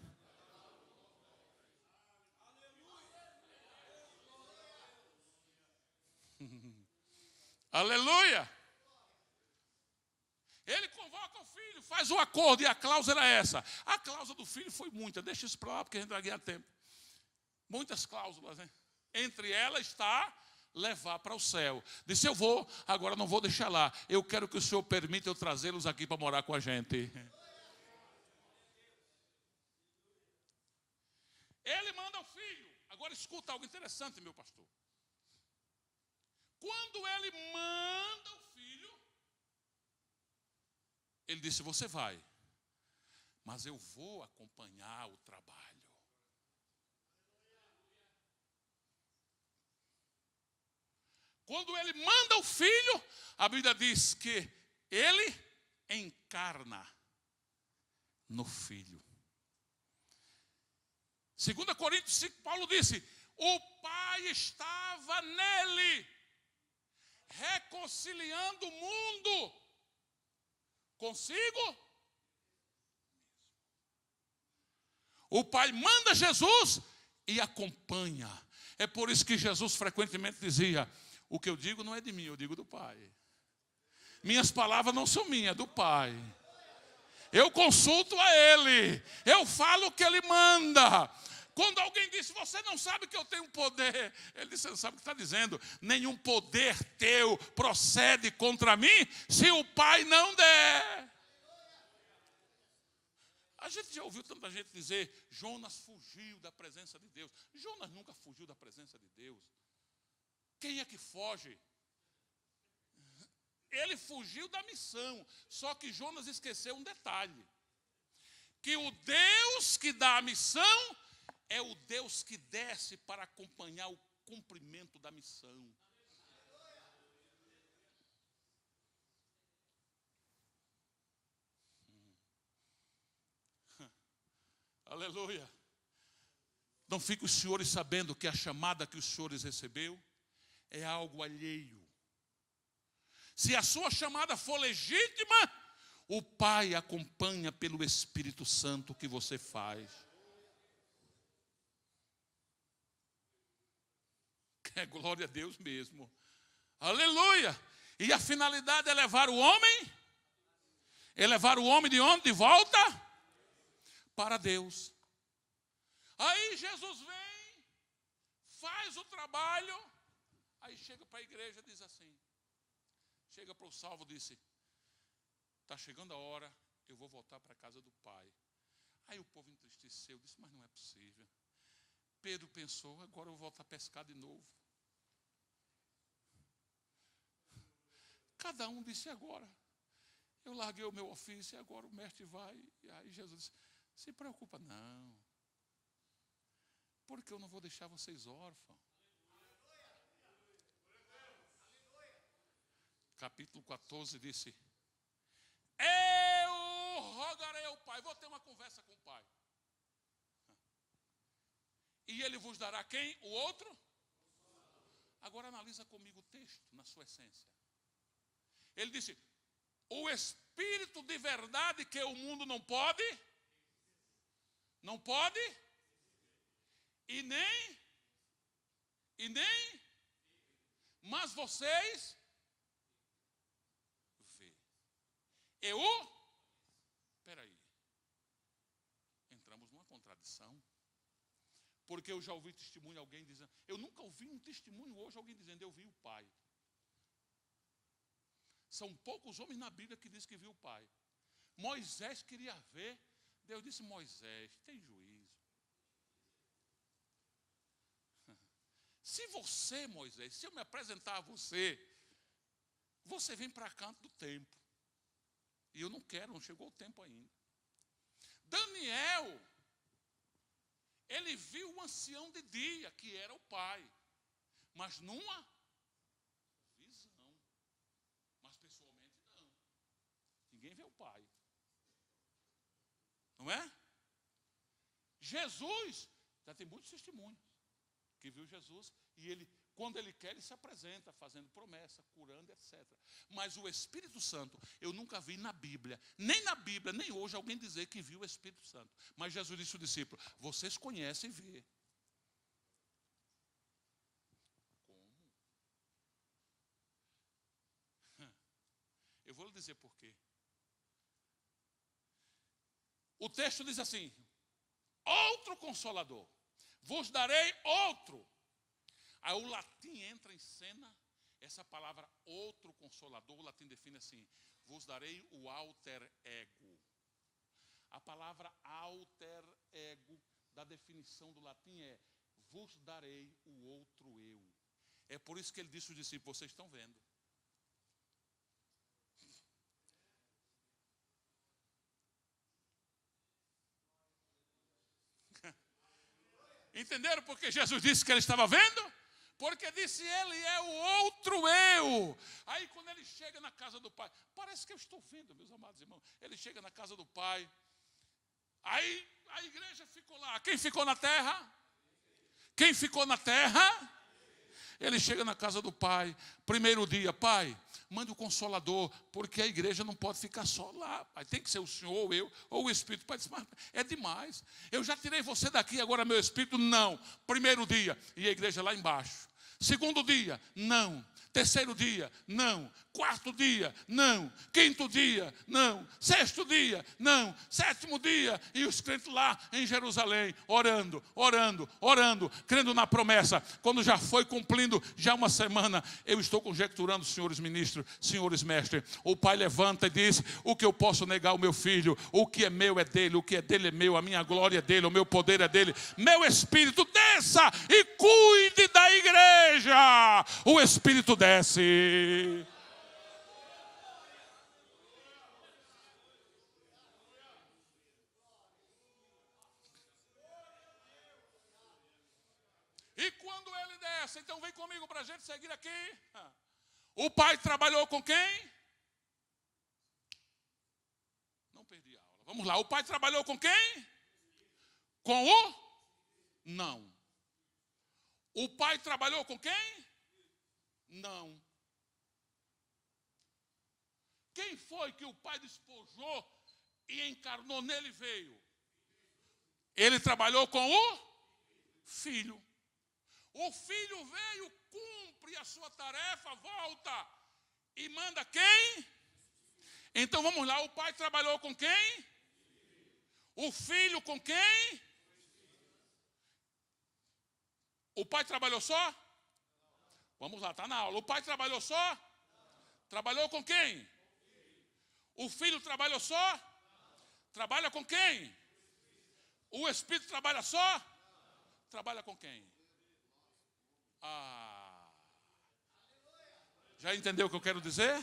Aleluia! Ele convoca o filho, faz o acordo, e a cláusula era essa. A cláusula do filho foi muita, deixa isso para lá, porque a gente vai ganhar tempo. Muitas cláusulas, né? Entre elas está levar para o céu. Disse, eu vou, agora não vou deixar lá. Eu quero que o Senhor permita eu trazê-los aqui para morar com a gente. Ele manda o filho. Agora escuta algo interessante, meu pastor. Quando ele manda o filho, ele disse, você vai, mas eu vou acompanhar o trabalho. Quando ele manda o filho, a Bíblia diz que ele encarna no filho. 2 Coríntios 5, Paulo disse: o Pai estava nele, reconciliando o mundo consigo. O Pai manda Jesus e acompanha. É por isso que Jesus frequentemente dizia: o que eu digo não é de mim, eu digo do Pai. Minhas palavras não são minhas, é do Pai. Eu consulto a Ele, eu falo o que Ele manda. Quando alguém disse: você não sabe que eu tenho poder, ele disse: você não sabe o que está dizendo. Nenhum poder teu procede contra mim, se o Pai não der. A gente já ouviu tanta gente dizer: Jonas fugiu da presença de Deus. Jonas nunca fugiu da presença de Deus. Quem é que foge? Ele fugiu da missão. Só que Jonas esqueceu um detalhe: que o Deus que dá a missão é o Deus que desce para acompanhar o cumprimento da missão. Aleluia. Não fiquem os senhores sabendo que a chamada que os senhores recebeu é algo alheio. Se a sua chamada for legítima, o Pai acompanha pelo Espírito Santo o que você faz. É glória a Deus mesmo. Aleluia. E a finalidade é levar o homem. É levar o homem de onde? De volta para Deus. Aí Jesus vem, faz o trabalho, aí chega para a igreja e diz assim, chega para o salvo e disse: está chegando a hora, eu vou voltar para a casa do Pai. Aí o povo entristeceu, disse: mas não é possível. Pedro pensou: agora eu vou voltar a pescar de novo. Cada um disse: agora eu larguei o meu ofício e agora o mestre vai. E aí Jesus disse: se preocupa não, porque eu não vou deixar vocês órfãos. Capítulo 14 disse: eu rogarei ao Pai. Vou ter uma conversa com o Pai. E Ele vos dará quem? O outro? Agora analisa comigo o texto na sua essência. Ele disse: o Espírito de verdade que o mundo não pode, e nem, mas vocês vê. Peraí, entramos numa contradição, porque eu já ouvi testemunho de alguém dizendo, eu nunca ouvi um testemunho hoje, alguém dizendo: eu vi o Pai. São poucos homens na Bíblia que dizem que viu o Pai. Moisés queria ver, Deus disse: Moisés, tem juízo. Se você, Moisés, se eu me apresentar a você, você vem para canto do templo. E eu não quero, não chegou o tempo ainda. Daniel, ele viu o ancião de dia, que era o Pai, mas numa visão. Mas pessoalmente não. Ninguém vê o Pai. Não é? Jesus, já tem muitos testemunhos que viu Jesus, e ele, quando ele quer, ele se apresenta, fazendo promessa, curando, etc. Mas o Espírito Santo, eu nunca vi na Bíblia, nem hoje, alguém dizer que viu o Espírito Santo. Mas Jesus disse ao discípulo: vocês conhecem e vê. Como? Eu vou lhe dizer por quê. O texto diz assim: outro Consolador, vos darei outro. Aí o latim entra em cena, essa palavra outro Consolador, o latim define assim: vos darei o alter ego. A palavra alter ego, da definição do latim é: vos darei o outro eu. É por isso que ele disse aos discípulos: vocês estão vendo. Entenderam por que Jesus disse que ele estava vendo? Porque disse: ele é o outro eu. Aí quando ele chega na casa do Pai, parece que eu estou vendo, meus amados irmãos. Ele chega na casa do Pai, Aí a igreja ficou lá. Quem ficou na terra? Quem ficou na terra? Ele chega na casa do pai, primeiro dia, pai, mande o Consolador, porque a igreja não pode ficar só lá, pai. Tem que ser o senhor ou eu, ou o Espírito. O pai diz, mas é demais. Eu já tirei você daqui, agora meu Espírito, não. Primeiro dia, e a igreja lá embaixo. Segundo dia, não. Terceiro dia, não. Quarto dia, não. Quinto dia, não. Sexto dia, não. Sétimo dia, e os crentes lá em Jerusalém, orando, orando, orando, crendo na promessa. Quando já foi cumprindo já uma semana, eu estou conjecturando, senhores ministros, senhores mestres, o pai levanta e diz, o que eu posso negar ao meu filho? O que é meu é dele, o que é dele é meu, a minha glória é dele, o meu poder é dele. Meu Espírito desça e cuide da igreja. O Espírito desce. E quando ele desce, então vem comigo para a gente seguir aqui. O pai trabalhou com quem? Não perdi a aula. Vamos lá, o pai trabalhou com quem? Com o? Não. O pai trabalhou com quem? Não. Quem foi que o pai despojou e encarnou nele e veio? Ele trabalhou com o filho. O filho veio, cumpre a sua tarefa, volta e manda quem? Então vamos lá, o pai trabalhou com quem? O filho com quem? O pai trabalhou só? Vamos lá, está na aula. O pai trabalhou só? Trabalhou com quem? O filho trabalhou só? Trabalha com quem? O Espírito trabalha só? Trabalha com quem? Já entendeu o que eu quero dizer?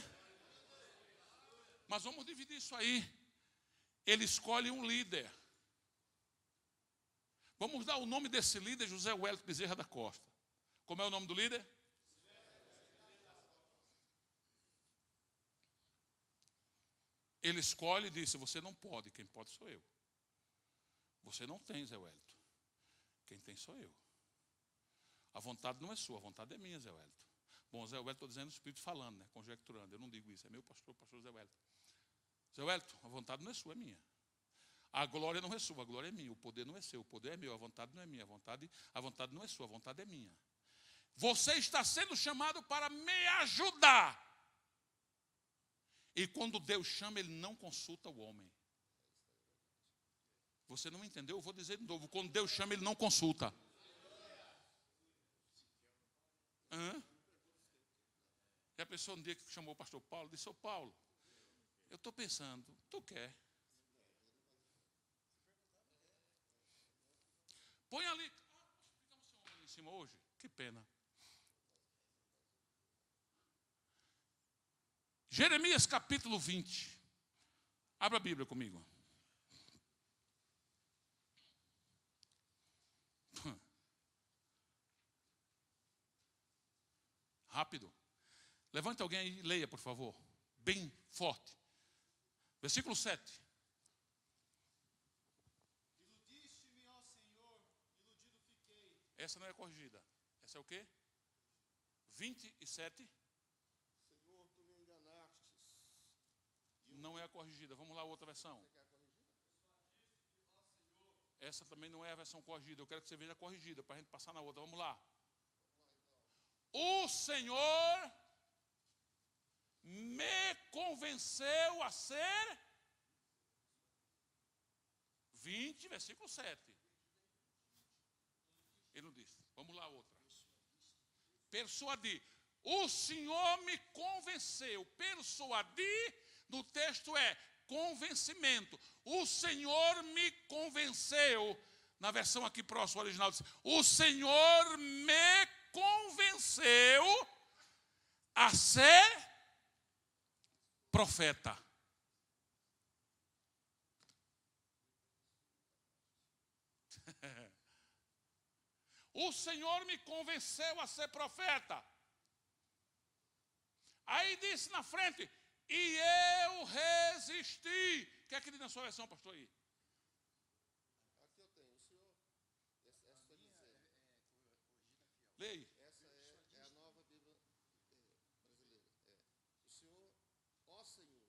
Mas vamos dividir isso aí. Ele escolhe um líder. Vamos dar o nome desse líder, José Wellington Bezerra da Costa. Como é o nome do líder? Ele escolhe e disse, você não pode, quem pode sou eu. Você não tem, Zé Wellington. Quem tem sou eu. A vontade não é sua, a vontade é minha, Zé Wellington. Bom, Zé Wellington, estou dizendo o Espírito falando, né? Conjecturando, eu não digo isso, é meu pastor, pastor Zé Wellington. Zé Wellington, a vontade não é sua, é minha. A glória não é sua, a glória é minha. O poder não é seu, o poder é meu. A vontade não é minha, a vontade não é sua, a vontade é minha. Você está sendo chamado para me ajudar. E quando Deus chama, Ele não consulta o homem. Você não entendeu? Eu vou dizer de novo. Quando Deus chama, Ele não consulta. E a pessoa um dia que chamou o pastor Paulo, disse, ô Paulo, eu estou pensando, tu quer? Põe ali. Ficamos sem homem em cima hoje. Que pena. Jeremias capítulo 20. Abra a Bíblia comigo. Rápido. Levante alguém aí e leia, por favor. Bem forte. Versículo 7. Iludiste-me, ó Senhor, iludido fiquei. Essa não é corrigida. Essa é o quê? 27. Senhor, tu me enganastes. Não é a corrigida. Vamos lá, outra versão. Você quer corrigir? Essa também não é a versão corrigida. Eu quero que você veja a corrigida, para a gente passar na outra. Vamos lá. O Senhor me convenceu a ser 20, versículo 7. Ele não disse. Vamos lá, outra. Persuadir. O Senhor me convenceu. Persuadir, no texto é convencimento. O Senhor me convenceu. Na versão aqui próxima, original, diz, o Senhor me convenceu a ser profeta. O Senhor me convenceu a ser profeta. Aí disse na frente, e eu resisti. O que é que diz na sua versão, pastor aí? Leia aí. Essa é a nova Bíblia brasileira. O Senhor, ó Senhor,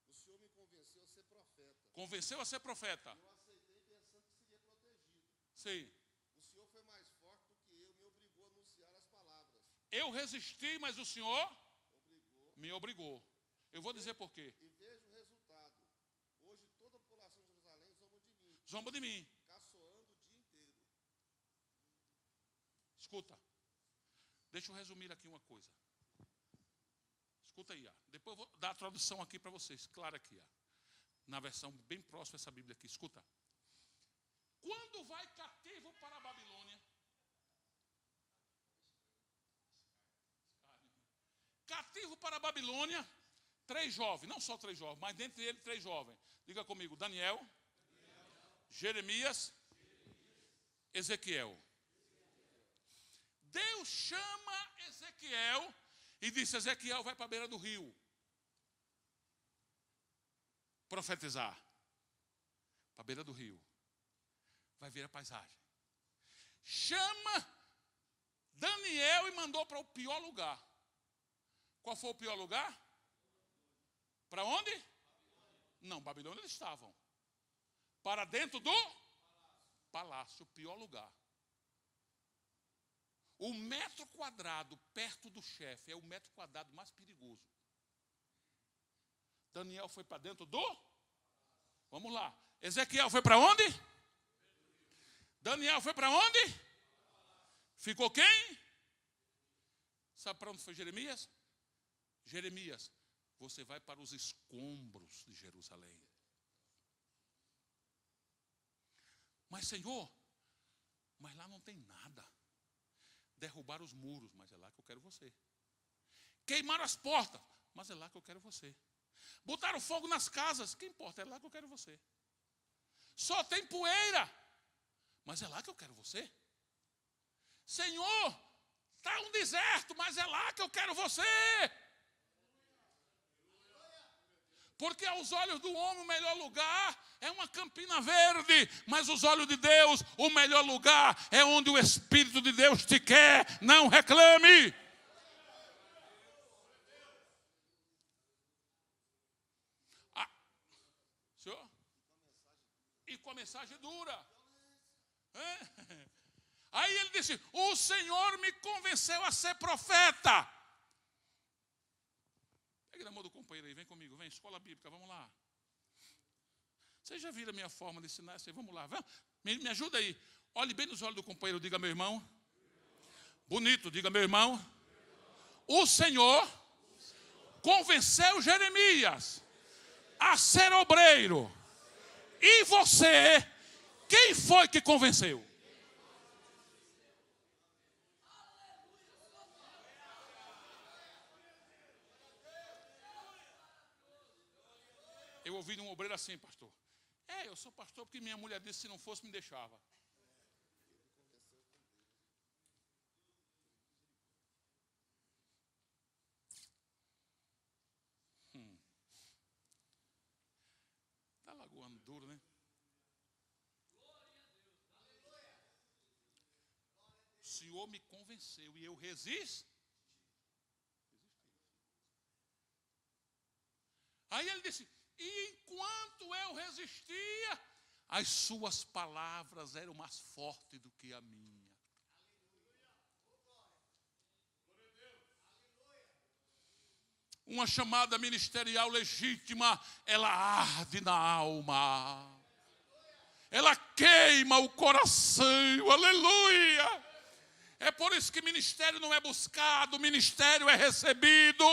o Senhor me convenceu a ser profeta. Convenceu a ser profeta. Eu aceitei pensando que seria protegido. Sim. O Senhor foi mais forte do que eu, me obrigou a anunciar as palavras. Eu resisti, mas o Senhor Obrigou. me obrigou. Eu vou dizer por quê. E vejo o resultado. Hoje toda a população de Jerusalém zomba de mim, Zomba de mim. caçoando o dia inteiro. Escuta. Deixa eu resumir aqui uma coisa. Escuta aí, ó. Depois eu vou dar a tradução aqui para vocês. Claro aqui, ó. Na versão bem próxima a essa Bíblia aqui. Escuta. Quando vai cativo para a Babilônia? Cativo para a Babilônia, 3 jovens, não só 3 jovens, mas dentre eles 3 jovens. Diga comigo, Daniel, Jeremias, Ezequiel. Deus chama Ezequiel e disse: Ezequiel, vai para a beira do rio profetizar. Para a beira do rio. Vai ver a paisagem. Chama Daniel e mandou para o pior lugar. Qual foi o pior lugar? Para onde? Não, Babilônia eles estavam. Para dentro do palácio, o pior lugar. O metro quadrado perto do chefe é o metro quadrado mais perigoso. Daniel foi para dentro do... Vamos lá. Ezequiel foi para onde? Daniel foi para onde? Ficou quem? Sabe para onde foi Jeremias? Jeremias, você vai para os escombros de Jerusalém. Mas Senhor, mas lá não tem nada. Derrubaram os muros, mas é lá que eu quero você. Queimaram as portas, mas é lá que eu quero você. Botaram fogo nas casas, que importa, é lá que eu quero você. Só tem poeira, mas é lá que eu quero você. Senhor, está um deserto, mas é lá que eu quero você. Porque aos olhos do homem o melhor lugar é uma campina verde, mas aos olhos de Deus o melhor lugar é onde o Espírito de Deus te quer. Não reclame. Senhor? E com a mensagem dura. Aí ele disse: o Senhor me convenceu a ser profeta. Pega na mão do companheiro aí, vem comigo, vem, escola bíblica, vamos lá. Vocês já viram a minha forma de ensinar isso aí? Vamos lá, me ajuda aí. Olhe bem nos olhos do companheiro, diga: meu irmão. Bonito, diga: meu irmão. O Senhor convenceu Jeremias a ser obreiro. E você, quem foi que convenceu? Eu ouvi de um obreiro assim, pastor: eu sou pastor porque minha mulher disse que se não fosse me deixava. Está lagoando duro, né? O Senhor me convenceu e eu resisti. Aí ele disse: e enquanto eu resistia, as suas palavras eram mais fortes do que a minha. Uma chamada ministerial legítima, ela arde na alma. Ela queima o coração. Aleluia! É por isso que ministério não é buscado, ministério é recebido.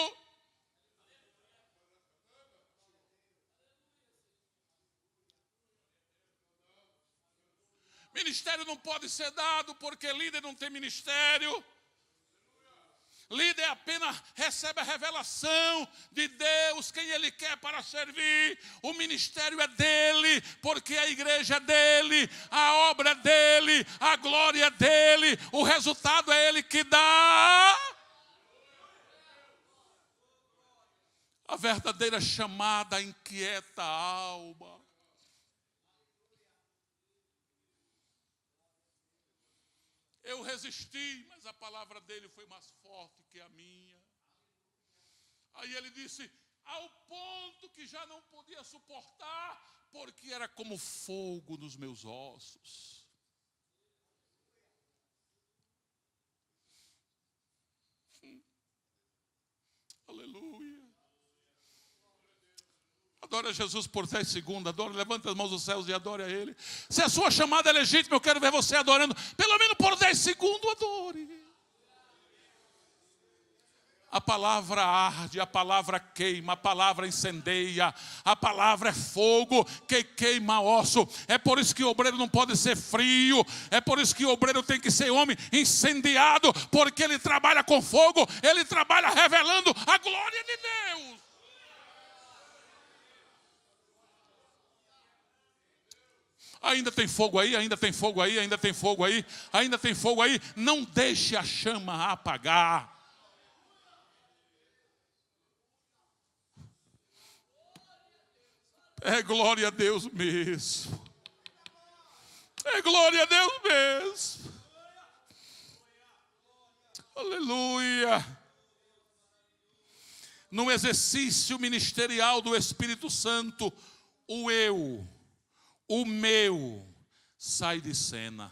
Ministério não pode ser dado porque líder não tem ministério. Líder apenas recebe a revelação de Deus, quem ele quer para servir. O ministério é dele, porque a igreja é dele, a obra é dele, a glória é dele, o resultado é ele que dá. A verdadeira chamada inquieta a alma. Eu resisti, mas a palavra dele foi mais forte que a minha. Aí ele disse, ao ponto que já não podia suportar, porque era como fogo nos meus ossos. Aleluia. Adore a Jesus por 10 segundos. Adore, levante as mãos dos céus e adore a Ele. Se a sua chamada é legítima, eu quero ver você adorando. Pelo menos por 10 segundos, adore. A palavra arde, a palavra queima, a palavra incendeia, a palavra é fogo que queima osso. É por isso que o obreiro não pode ser frio, é por isso que o obreiro tem que ser homem incendiado, porque ele trabalha com fogo, ele trabalha revelando a glória de Deus. Ainda tem fogo aí, ainda tem fogo aí, ainda tem fogo aí, ainda tem fogo aí. Não deixe a chama apagar. É glória a Deus mesmo. É glória a Deus mesmo. Aleluia. No exercício ministerial do Espírito Santo, o eu, o meu, sai de cena.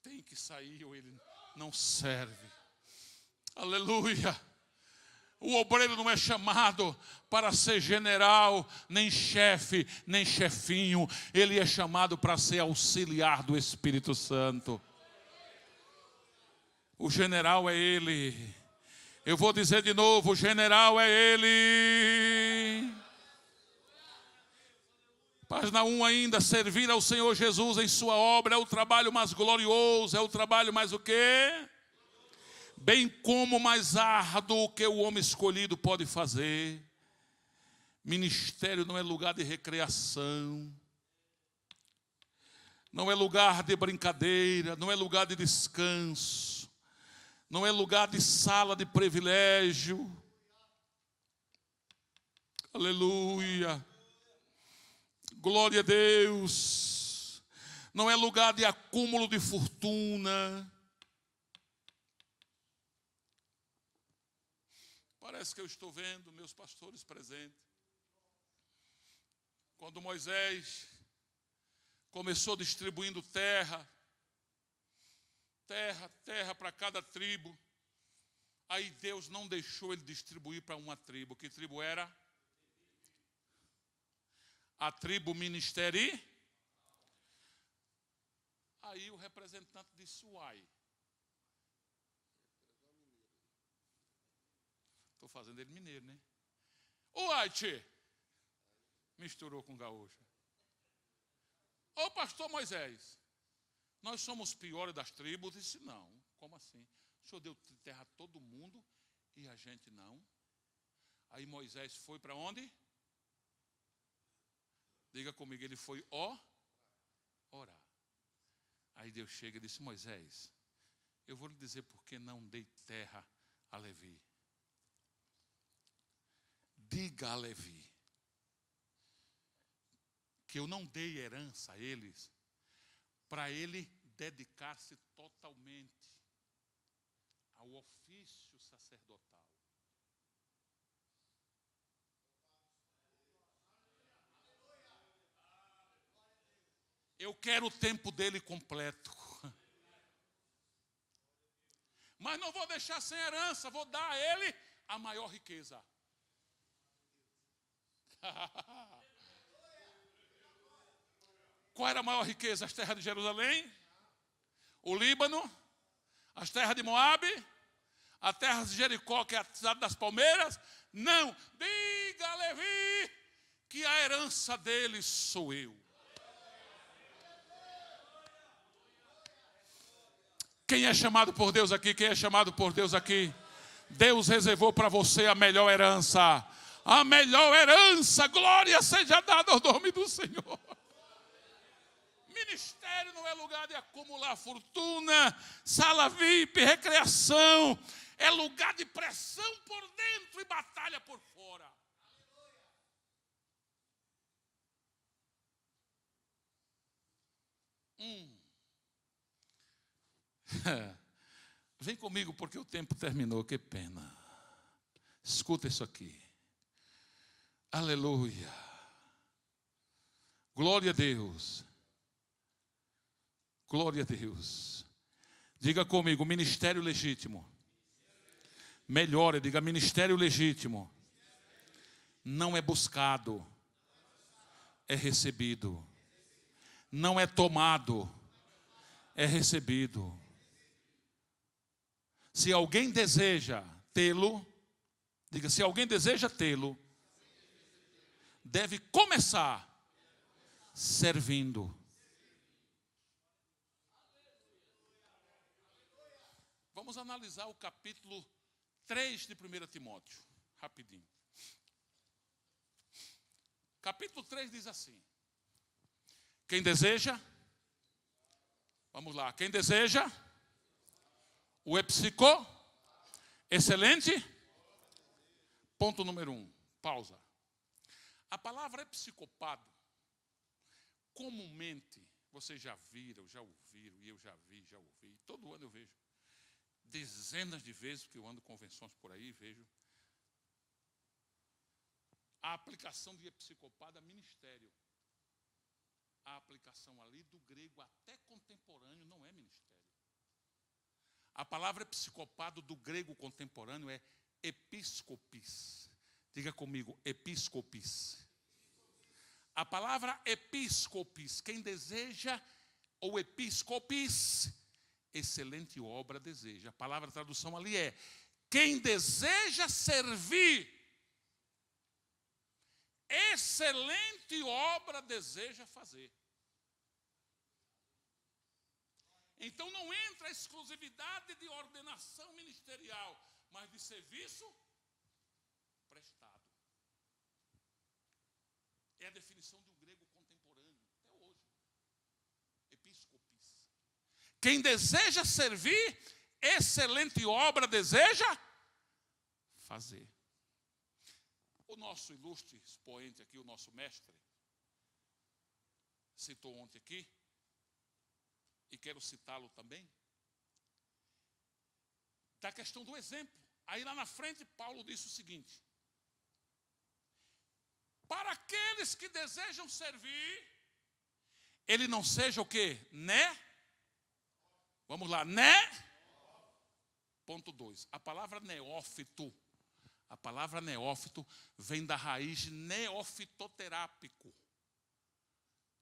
Tem que sair ou ele não serve. Aleluia. O obreiro não é chamado para ser general, nem chefe, nem chefinho. Ele é chamado para ser auxiliar do Espírito Santo. O general é Ele. Eu vou dizer de novo, o general é Ele. Página 1 ainda, servir ao Senhor Jesus em sua obra é o trabalho mais glorioso, é o trabalho mais o quê? Bem como mais árduo que o homem escolhido pode fazer. Ministério não é lugar de recreação, não é lugar de brincadeira, não é lugar de descanso, não é lugar de sala de privilégio. Aleluia. Glória a Deus. Não é lugar de acúmulo de fortuna. Parece que eu estou vendo meus pastores presentes. Quando Moisés começou distribuindo terra para cada tribo, aí Deus não deixou ele distribuir para uma tribo. Que tribo era? A tribo ministério. Aí o representante disse, uai. Estou fazendo ele mineiro, né? Uai, tchê. Misturou com gaúcho. Ô pastor Moisés, nós somos piores das tribos? Disse, não, como assim? O senhor deu terra a todo mundo e a gente não? Aí Moisés foi para onde? Diga comigo, ele foi orar. Aí Deus chega e disse, Moisés, eu vou lhe dizer por que não dei terra a Levi. Diga a Levi que eu não dei herança a eles para ele dedicar-se totalmente ao ofício sacerdotal. Eu quero o tempo dele completo. Mas não vou deixar sem herança, vou dar a ele a maior riqueza. Qual era a maior riqueza? As terras de Jerusalém, o Líbano, as terras de Moabe, a terra de Jericó, que é a cidade das palmeiras. Não, diga a Levi que a herança dele sou eu. Quem é chamado por Deus aqui? Quem é chamado por Deus aqui? Deus reservou para você a melhor herança. A melhor herança, glória seja dada ao nome do Senhor. Ministério não é lugar de acumular fortuna, sala VIP, recreação. É lugar de pressão por dentro e batalha por fora. Vem comigo porque o tempo terminou, que pena. Escuta isso aqui. Aleluia. Glória a Deus. Glória a Deus. Diga comigo, ministério legítimo. Melhore, diga ministério legítimo. Não é buscado, é recebido. Não é tomado, é recebido. Se alguém deseja tê-lo, diga, se alguém deseja tê-lo, deve começar servindo. Vamos analisar o capítulo 3 de 1 Timóteo, rapidinho. Capítulo 3 diz assim: quem deseja, vamos lá, quem deseja o epsico, excelente. Ponto número 1, pausa. A palavra epsicopado, comumente, vocês já viram, já ouviram, e eu já ouvi, todo ano eu vejo, dezenas de vezes que eu ando em convenções por aí, vejo a aplicação de epsicopado a ministério. A aplicação ali do grego até contemporâneo não é ministério. A palavra episcopado do grego contemporâneo é episcopis. Diga comigo, episcopis. A palavra episcopis, quem deseja ou episcopis, excelente obra deseja. A palavra tradução ali é quem deseja servir, excelente obra deseja fazer. Então não entra a exclusividade de ordenação ministerial, mas de serviço prestado. É a definição do grego contemporâneo, até hoje. Episcopis. Quem deseja servir, excelente obra deseja fazer. O nosso ilustre expoente aqui, o nosso mestre, citou ontem aqui, e quero citá-lo também, da questão do exemplo. Aí lá na frente, Paulo disse o seguinte: para aqueles que desejam servir, ele não seja o quê? Vamos lá, Ponto 2. A palavra neófito. A palavra neófito vem da raiz neofitoterápico,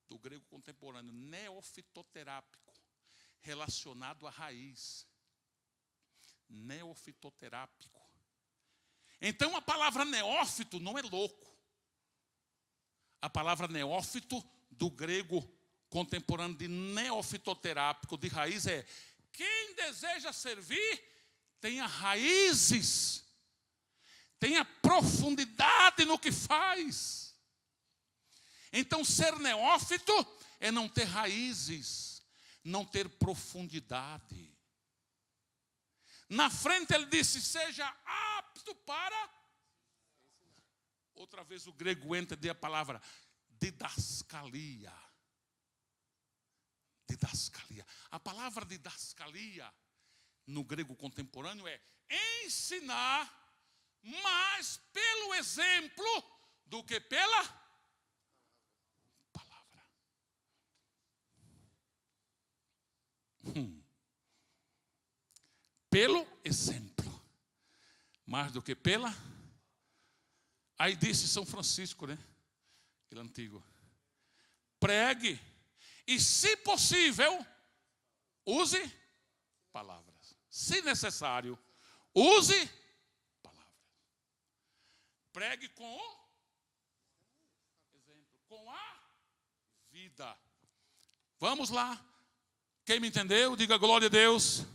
do grego contemporâneo, neofitoterápico, relacionado à raiz. Neofitoterápico. Então a palavra neófito não é louco. A palavra neófito, do grego contemporâneo de neofitoterápico, de raiz, é quem deseja servir, tenha raízes, tenha profundidade no que faz. Então ser neófito é não ter raízes, não ter profundidade. Na frente ele disse, seja apto para... Outra vez o grego entra de a palavra didascalia. Didascalia. A palavra didascalia, no grego contemporâneo, é ensinar mais pelo exemplo do que pela palavra. Pelo exemplo, mais do que pela. Aí disse São Francisco, né? Aquele antigo. Pregue e, se possível, use palavras. Se necessário, use palavras. Pregue com o exemplo, com a vida. Vamos lá. Quem me entendeu, diga glória a Deus.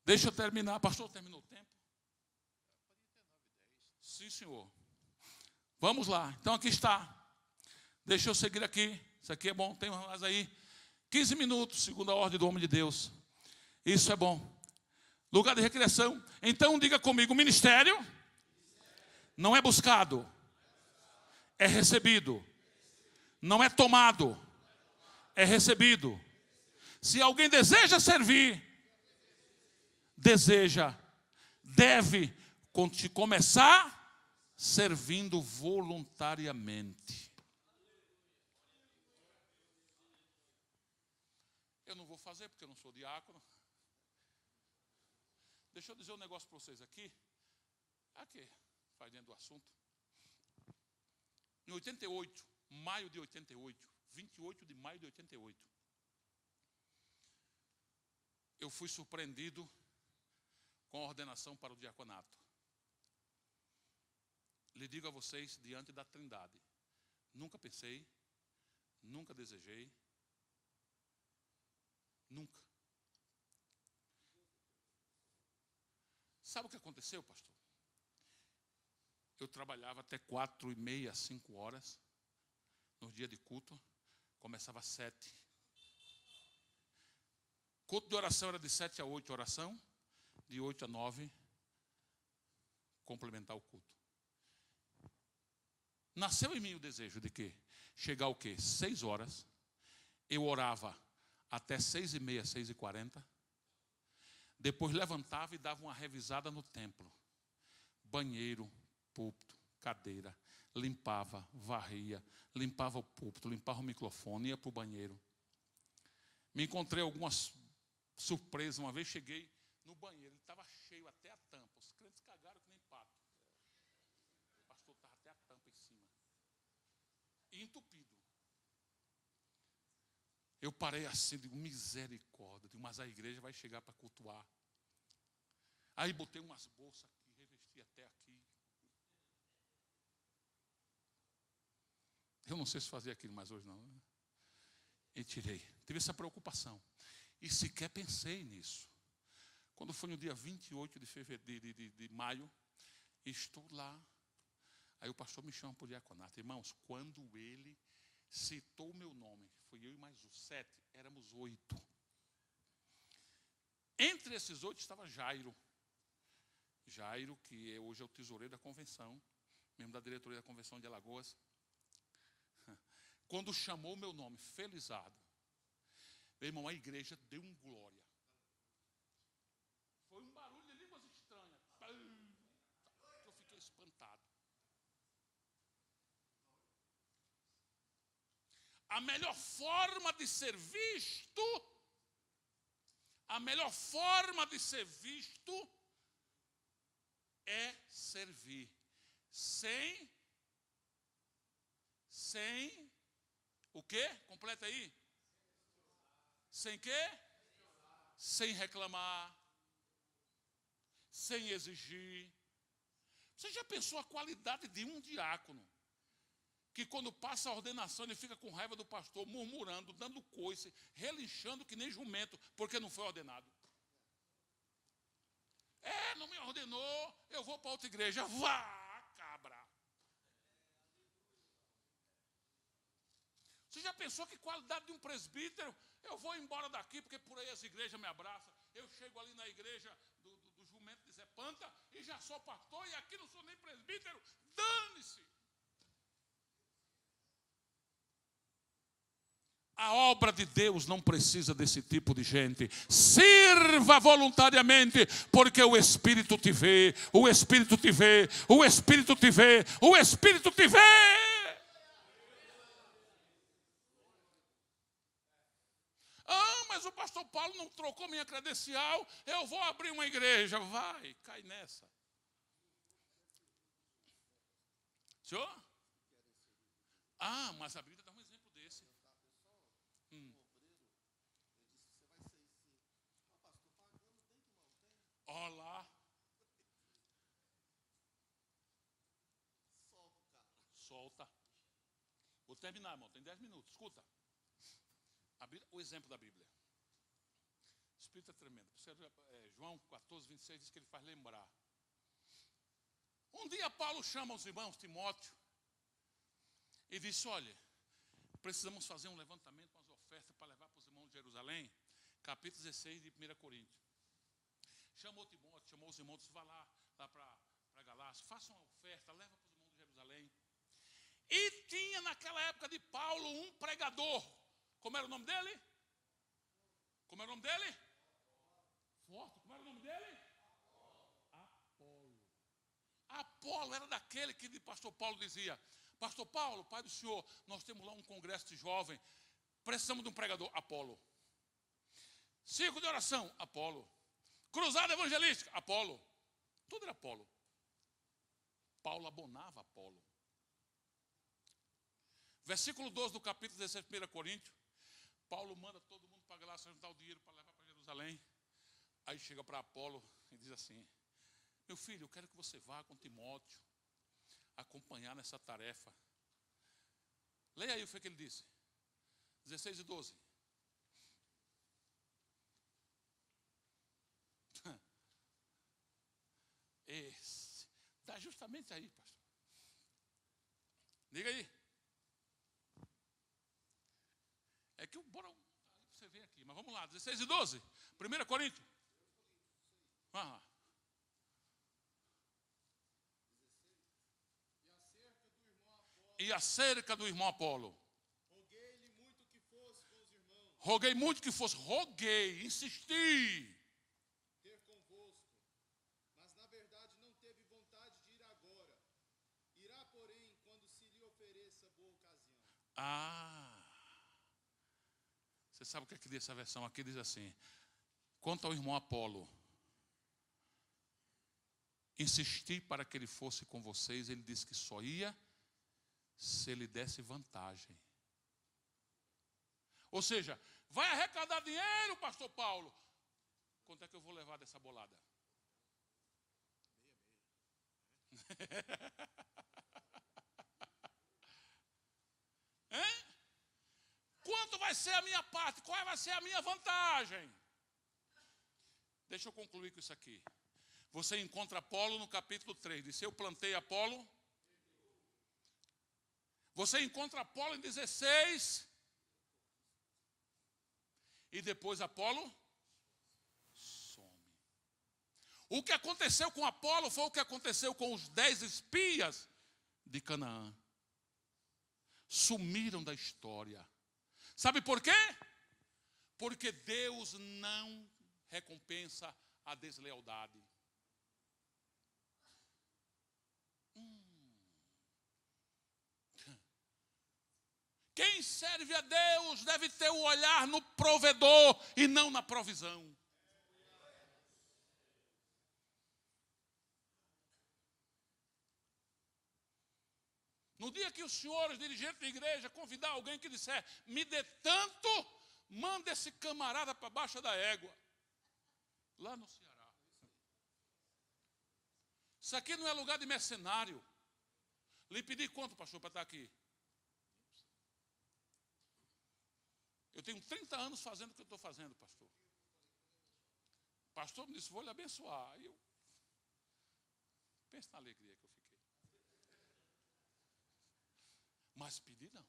Deixa eu terminar. Pastor, terminou o tempo? Sim, senhor. Vamos lá. Então aqui está. Deixa eu seguir aqui. Isso aqui é bom. Tem mais aí. 15 minutos, segundo a ordem do homem de Deus. Isso é bom. Lugar de recreação. Então diga comigo, ministério não é buscado, é recebido. Não é tomado, é recebido. Se alguém deseja servir, deve começar servindo voluntariamente. Eu não vou fazer porque eu não sou diácono. Deixa eu dizer um negócio para vocês aqui. Aqui, faz dentro do assunto. Em 88, maio de 88, 28 de maio de 88, eu fui surpreendido com a ordenação para o diaconato. Lhe digo a vocês, diante da Trindade, nunca pensei, nunca desejei, nunca. Sabe o que aconteceu, pastor? Eu trabalhava até 4:30, 5 horas, no dia de culto, começava às 7. Culto de oração era de 7 a 8, oração, de 8 a 9, complementar o culto. Nasceu em mim o desejo de que chegar o quê? 6 horas, eu orava até 6:30, 6:40, depois levantava e dava uma revisada no templo, banheiro, púlpito, cadeira, limpava, varria, limpava o púlpito, limpava o microfone, ia para o banheiro. Me encontrei algumas surpresas. Uma vez cheguei no banheiro, ele estava cheio até a tampa. Os crentes cagaram que nem pato. O pastor estava até a tampa em cima. E entupido. Eu parei assim, digo, misericórdia, mas a igreja vai chegar para cultuar. Aí botei umas bolsas aqui, revesti até aqui. Eu não sei se fazia aquilo mais hoje não. E tirei. Tive essa preocupação. E sequer pensei nisso. Quando foi no dia 28 de maio, estou lá. Aí o pastor me chama para o diaconato. Irmãos, quando ele citou o meu nome, fui eu e mais 7, éramos 8. Entre esses 8 estava Jairo. Jairo, que hoje é o tesoureiro da convenção, membro da diretoria da convenção de Alagoas. Quando chamou o meu nome, Felizardo, meu irmão, a igreja deu um glória. Foi um barulho de línguas estranhas. Eu fiquei espantado. A melhor forma de ser visto, é servir. Sem o quê? Completa aí. Sem quê? Sem reclamar. Sem exigir. Você já pensou a qualidade de um diácono? Que quando passa a ordenação, ele fica com raiva do pastor, murmurando, dando coice, relinchando que nem jumento, porque não foi ordenado. Não me ordenou, eu vou para outra igreja. Vá, cabra. Você já pensou que qualidade de um presbítero? Eu vou embora daqui, porque por aí as igrejas me abraçam. Eu chego ali na igreja do jumento de Zé Panta e já sou pastor, e aqui não sou nem presbítero. Dane-se! A obra de Deus não precisa desse tipo de gente. Sirva voluntariamente, porque o Espírito te vê, o Espírito te vê, o Espírito te vê, o Espírito te vê. Mas o pastor Paulo não trocou minha credencial, eu vou abrir uma igreja. Vai, cai nessa. Senhor? Mas a Bíblia dá um exemplo desse. Olá. Solta. Vou terminar, irmão. Tem 10 minutos. Escuta. O exemplo da Bíblia. O Espírito é tremendo. João 14, 26 diz que ele faz lembrar. Um dia Paulo chama os irmãos Timóteo e disse, olha, precisamos fazer um levantamento, umas ofertas para levar para os irmãos de Jerusalém. Capítulo 16 de 1 Coríntios. Chamou Timóteo, chamou os irmãos, disse, vá lá para Galácia, faça uma oferta, leva para os irmãos de Jerusalém. E tinha naquela época de Paulo um pregador, Como era o nome dele? Como era o nome dele? Forte. Como era o nome dele? Apolo. Apolo era daquele que o pastor Paulo dizia: pastor Paulo, pai do senhor, nós temos lá um congresso de jovem, precisamos de um pregador. Apolo. Círculo de oração, Apolo. Cruzada evangelística, Apolo. Tudo era Apolo. Paulo abonava Apolo. Versículo 12 do capítulo 16, 1 Coríntios. Paulo manda todo mundo para Galácia juntar o dinheiro para levar para Jerusalém. Aí chega para Apolo e diz assim: meu filho, eu quero que você vá com Timóteo acompanhar nessa tarefa. Leia aí o que ele disse. 16 e 12. Está justamente aí, pastor. Diga aí. É que bora você ver aqui, mas vamos lá, 16 e 12. 1 Coríntios. E acerca do irmão Apolo. Roguei-lhe muito que fosse com os irmãos. Roguei muito que fosse. Roguei, insisti. Ter convosco. Mas na verdade não teve vontade de ir agora. Irá, porém, quando se lhe ofereça boa ocasião. Você sabe o que é que diz essa versão aqui? Diz assim: quanto ao irmão Apolo, insisti para que ele fosse com vocês. Ele disse que só ia se ele desse vantagem. Ou seja, vai arrecadar dinheiro, pastor Paulo. Quanto é que eu vou levar dessa bolada? Hein? Quanto vai ser a minha parte? Qual vai ser a minha vantagem? Deixa eu concluir com isso aqui. Você encontra Apolo no capítulo 3. Disse: eu plantei Apolo. Você encontra Apolo em 16. E depois Apolo some. O que aconteceu com Apolo foi o que aconteceu com os 10 espias de Canaã. Sumiram da história. Sabe por quê? Porque Deus não recompensa a deslealdade. Quem serve a Deus deve ter o olhar no provedor e não na provisão. No dia que os senhores dirigentes da igreja convidar alguém que disser: me dê tanto, manda esse camarada para baixo da égua. Lá no Ceará. Isso aqui não é lugar de mercenário. Lhe pedi quanto, pastor, para estar aqui? Eu tenho 30 anos fazendo o que eu estou fazendo, pastor. O pastor me disse: vou lhe abençoar. Aí eu penso na alegria que eu fiquei. Mas pedir não.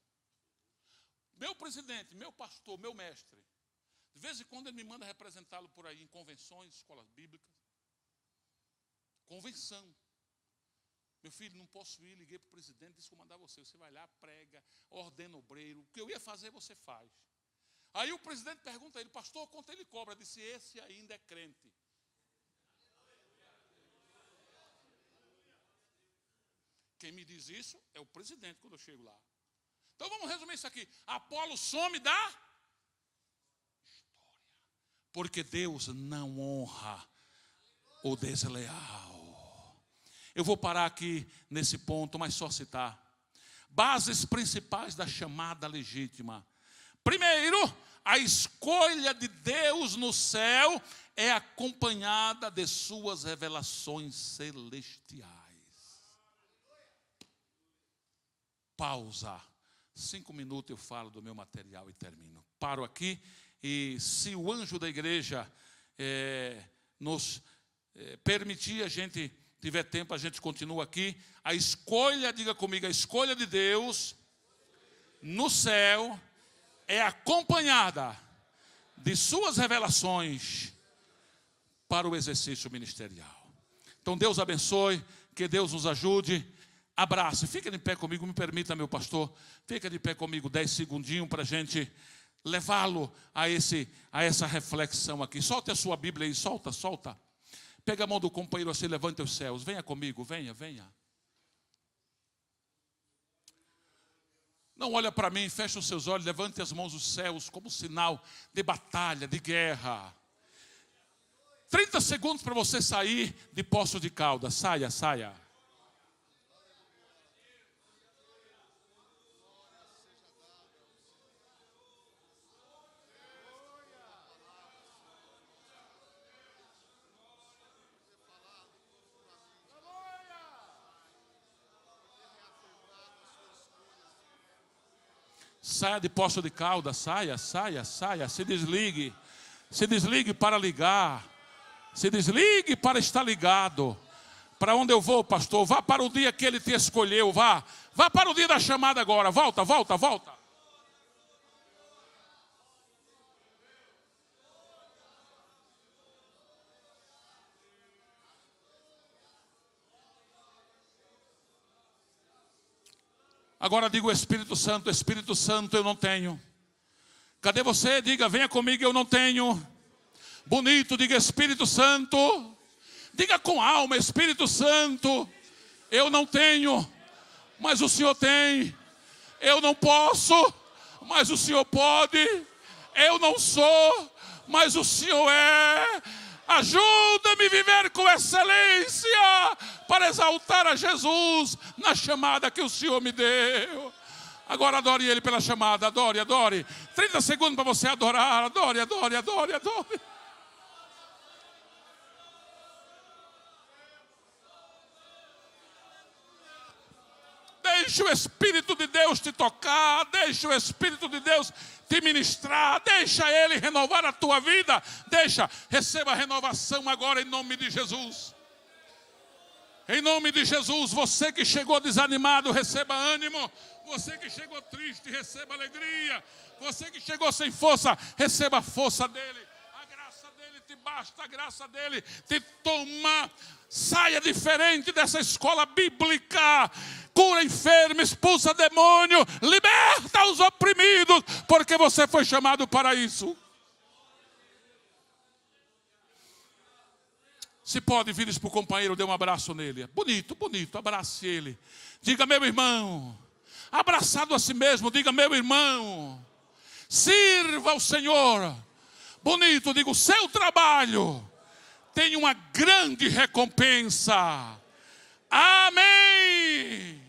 Meu presidente, meu pastor, meu mestre, de vez em quando ele me manda representá-lo por aí em convenções, escolas bíblicas. Convenção. Meu filho, não posso ir, liguei para o presidente, disse que vou mandar você. Você vai lá, prega, ordena obreiro. O que eu ia fazer, você faz. Aí o presidente pergunta a ele: pastor, quanto ele cobra? Eu disse: esse ainda é crente. Quem me diz isso é o presidente quando eu chego lá. Então vamos resumir isso aqui. Apolo some da história. Porque Deus não honra o desleal. Eu vou parar aqui nesse ponto, mas só citar. Bases principais da chamada legítima. Primeiro, a escolha de Deus no céu é acompanhada de suas revelações celestiais. Pausa. 5 minutos eu falo do meu material e termino. Paro aqui e se o anjo da igreja nos permitir, a gente tiver tempo, a gente continua aqui. A escolha, diga comigo, a escolha de Deus no céu é acompanhada de suas revelações para o exercício ministerial. Então Deus abençoe, que Deus nos ajude. Abraço, fica de pé comigo, me permita, meu pastor, fica de pé comigo 10 segundinhos para a gente levá-lo a essa reflexão aqui. Solte a sua Bíblia aí, solta. Pega a mão do companheiro assim, levante os céus. Venha comigo, venha. Não olha para mim, fecha os seus olhos, levante as mãos aos céus como sinal de batalha, de guerra. 30 segundos para você sair de Poços de Caldas. Saia. Saia de Poços de Caldas, saia. Se desligue para ligar. Se desligue para estar ligado. Para onde eu vou, pastor? Vá para o dia que Ele te escolheu. Vá para o dia da chamada agora. Volta. Agora diga o Espírito Santo, eu não tenho. Cadê você? Diga, venha comigo, eu não tenho. Bonito, diga Espírito Santo. Diga com alma, Espírito Santo, eu não tenho, mas o Senhor tem. Eu não posso, mas o Senhor pode. Eu não sou, mas o Senhor é. Ajuda-me a viver com excelência para exaltar a Jesus na chamada que o Senhor me deu. Agora adore Ele pela chamada, adore. 30 segundos para você adorar, adore. Deixa o Espírito de Deus te tocar, deixa o Espírito de Deus te ministrar, deixa Ele renovar a tua vida, receba a renovação agora em nome de Jesus. Em nome de Jesus, você que chegou desanimado, receba ânimo. Você que chegou triste, receba alegria. Você que chegou sem força, receba a força dEle. A graça dEle te basta, a graça dEle te toma. Saia diferente dessa escola bíblica. Cura enfermo, expulsa demônio, liberta os oprimidos, porque você foi chamado para isso. Se pode, vire para o companheiro, dê um abraço nele. Bonito, abrace ele. Diga, meu irmão, abraçado a si mesmo, diga, meu irmão, sirva ao Senhor. Bonito, diga, o seu trabalho tem uma grande recompensa. Amém.